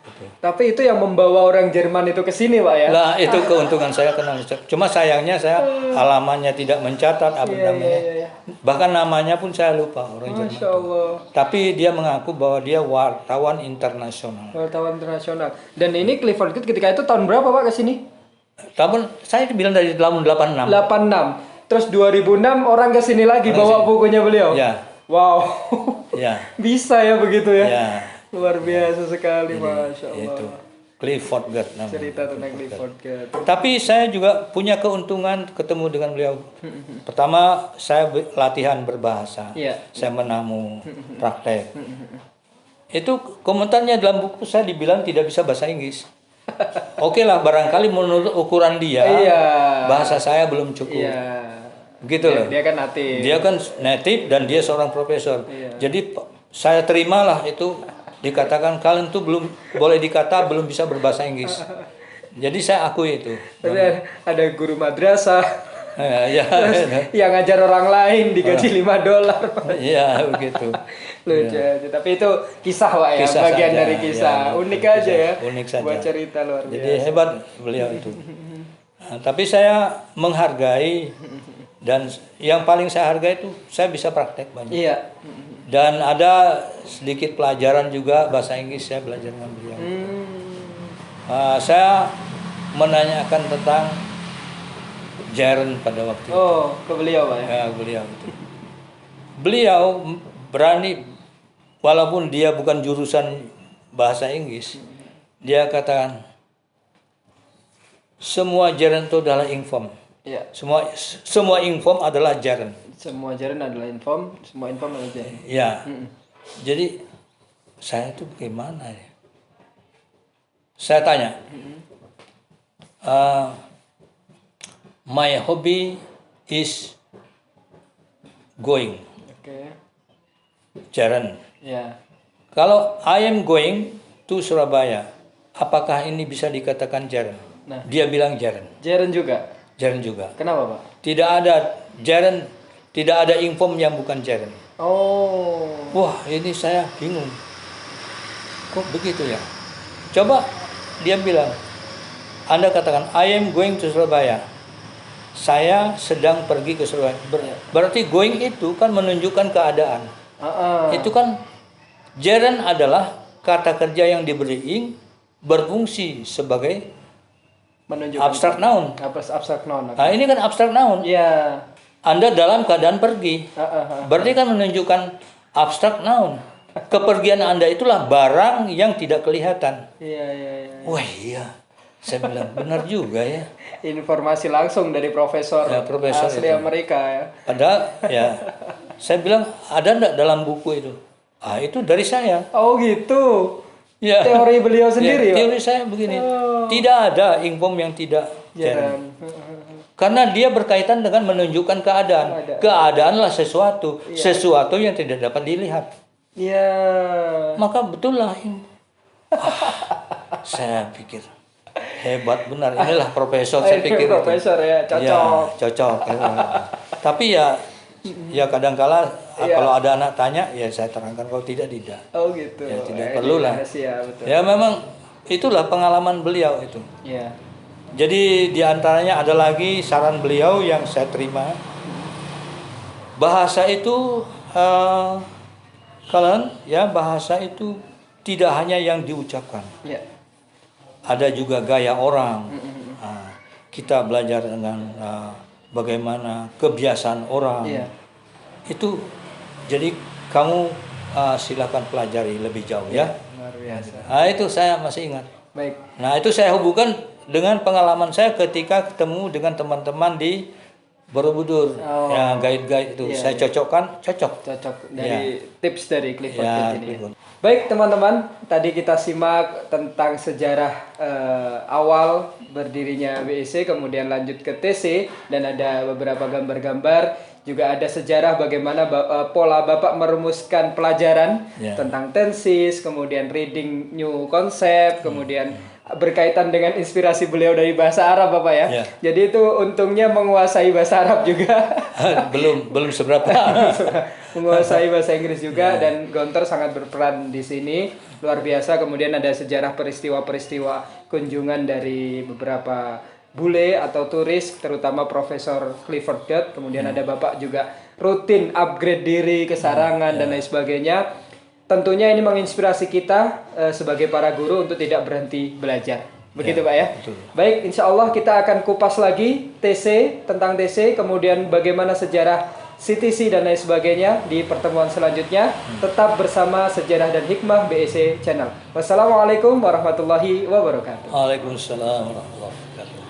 Betul. Tapi itu yang membawa orang Jerman itu ke sini, Pak ya? Nah, itu keuntungan saya kenal. Cuma sayangnya saya halamannya tidak mencatat apa namanya. Bahkan namanya pun saya lupa orang Jerman. Masya Allah. Tapi dia mengaku bahwa dia wartawan internasional. Wartawan internasional. Dan ini Clifford Kidd ketika itu tahun berapa, Pak, ke sini? Tahun saya bilang dari tahun 86. 86. Terus 2006 orang ke sini lagi bawa bukunya beliau. Ya. Wow. Ya. Bisa ya begitu ya? Ya. Luar biasa sekali, Masya Allah. Itu Clifford Kidd namanya. Cerita tentang Clifford Kidd. Tapi saya juga punya keuntungan ketemu dengan beliau. Pertama, saya latihan berbahasa. Saya menamu, praktek. Itu komentarnya dalam buku saya dibilang tidak bisa bahasa Inggris. Oke lah, barangkali menurut ukuran dia, bahasa saya belum cukup. Gitu loh. Dia kan native. Dia kan native dan dia seorang profesor. Jadi saya terimalah itu. Dikatakan kalian tuh belum boleh dikata belum bisa berbahasa Inggris. Jadi saya akui itu. Tapi ada guru madrasah. Yang ngajar orang lain digaji $5. Iya begitu. Lucu. Tapi itu kisah, Pak ya, bagian saja, dari kisah. Unik aja ya. Unik saja. Buat cerita luar biasa. Jadi hebat beliau itu. Tapi saya menghargai dan yang paling saya hargai itu saya bisa praktek banyak. Iya. Dan ada sedikit pelajaran juga bahasa Inggris saya belajar dengan beliau. Saya menanyakan tentang Jaren pada waktu itu. Oh, ke beliau, Pak ya? Ya, beliau itu. Beliau berani, walaupun dia bukan jurusan bahasa Inggris, dia katakan semua Jaren itu adalah inform. Ya. Semua inform adalah Jaren. Semua Jaren adalah inform, semua inform adalah Jaren. Ya. Jadi saya itu bagaimana ya? Saya tanya. My hobby is going. Oke. Jaren. Ya. Kalau I am going to Surabaya, apakah ini bisa dikatakan Jaren? Nah. Dia bilang Jaren. Jaren juga. Jaren juga. Kenapa, Pak? Tidak ada Jaren, tidak ada inform yang bukan Jaren. Oh. Wah, ini saya bingung. Kok begitu ya? Coba dia bilang, Anda katakan I am going to Surabaya. Saya sedang pergi ke Surabaya. Berarti going itu kan menunjukkan keadaan. Itu kan Jaren adalah kata kerja yang diberi ing berfungsi sebagai menunjukkan abstrak noun. Abstrak noun. Nah, ini kan abstrak noun. Iya. Anda dalam keadaan pergi. Berarti kan menunjukkan abstrak noun. Kepergian Anda itulah barang yang tidak kelihatan. Iya. Wah, iya. Saya bilang benar juga ya. Informasi langsung dari profesor asli itu. Amerika ya. Padahal ya, saya bilang ada enggak dalam buku itu? Itu dari saya. Oh gitu. Ya. Teori beliau sendiri. Ya, teori saya begini. Tidak ada inform yang tidak Jaren. Karena dia berkaitan dengan menunjukkan keadaan. Keadaanlah sesuatu. Sesuatu yang tidak dapat dilihat. Iya. Maka betul lah. Saya pikir hebat benar. Inilah profesor saya pikir. Profesor itu. Ya, cocok. Ya, cocok. Tapi ya kadangkala Iya. kalau ada anak tanya ya saya terangkan, kalau tidak tidak. Oh gitu. Ya, tidak perlu lah. Ya, betul. Ya memang itulah pengalaman beliau itu. Ya. Jadi diantaranya ada lagi saran beliau yang saya terima. Bahasa itu kalian ya, bahasa itu tidak hanya yang diucapkan. Ya. Ada juga gaya orang. Nah, kita belajar dengan bagaimana kebiasaan orang. Iya. Itu jadi kamu silakan pelajari lebih jauh ya. Luar biasa. Nah, itu saya masih ingat. Baik. Nah, itu saya hubungkan dengan pengalaman saya ketika ketemu dengan teman-teman di Borobudur. Oh. Ya, guide-guide itu Iya, saya cocokkan, cocok. Cocok dari tips dari Clifford Ya, Church ini. Clifford. Baik teman-teman, tadi kita simak tentang sejarah awal berdirinya WEC, kemudian lanjut ke TC, dan ada beberapa gambar-gambar. Juga ada sejarah bagaimana pola Bapak merumuskan pelajaran tentang tensis, kemudian reading new concept, kemudian berkaitan dengan inspirasi beliau dari bahasa Arab Bapak ya. Ya. Jadi itu untungnya menguasai bahasa Arab juga. belum seberapa. Menguasai bahasa Inggris juga, dan Gontor sangat berperan di sini luar biasa. Kemudian ada sejarah peristiwa-peristiwa kunjungan dari beberapa bule atau turis, terutama Profesor Clifford Church. Kemudian ada Bapak juga rutin upgrade diri ke Sarangan dan lain sebagainya. Tentunya ini menginspirasi kita sebagai para guru untuk tidak berhenti belajar. Begitu Pak ya? Betul. Baik, insya Allah kita akan kupas lagi TC, tentang TC, kemudian bagaimana sejarah CTC dan lain sebagainya di pertemuan selanjutnya. Tetap bersama Sejarah dan Hikmah BEC Channel. Wassalamualaikum warahmatullahi wabarakatuh. Waalaikumsalam warahmatullahi wabarakatuh.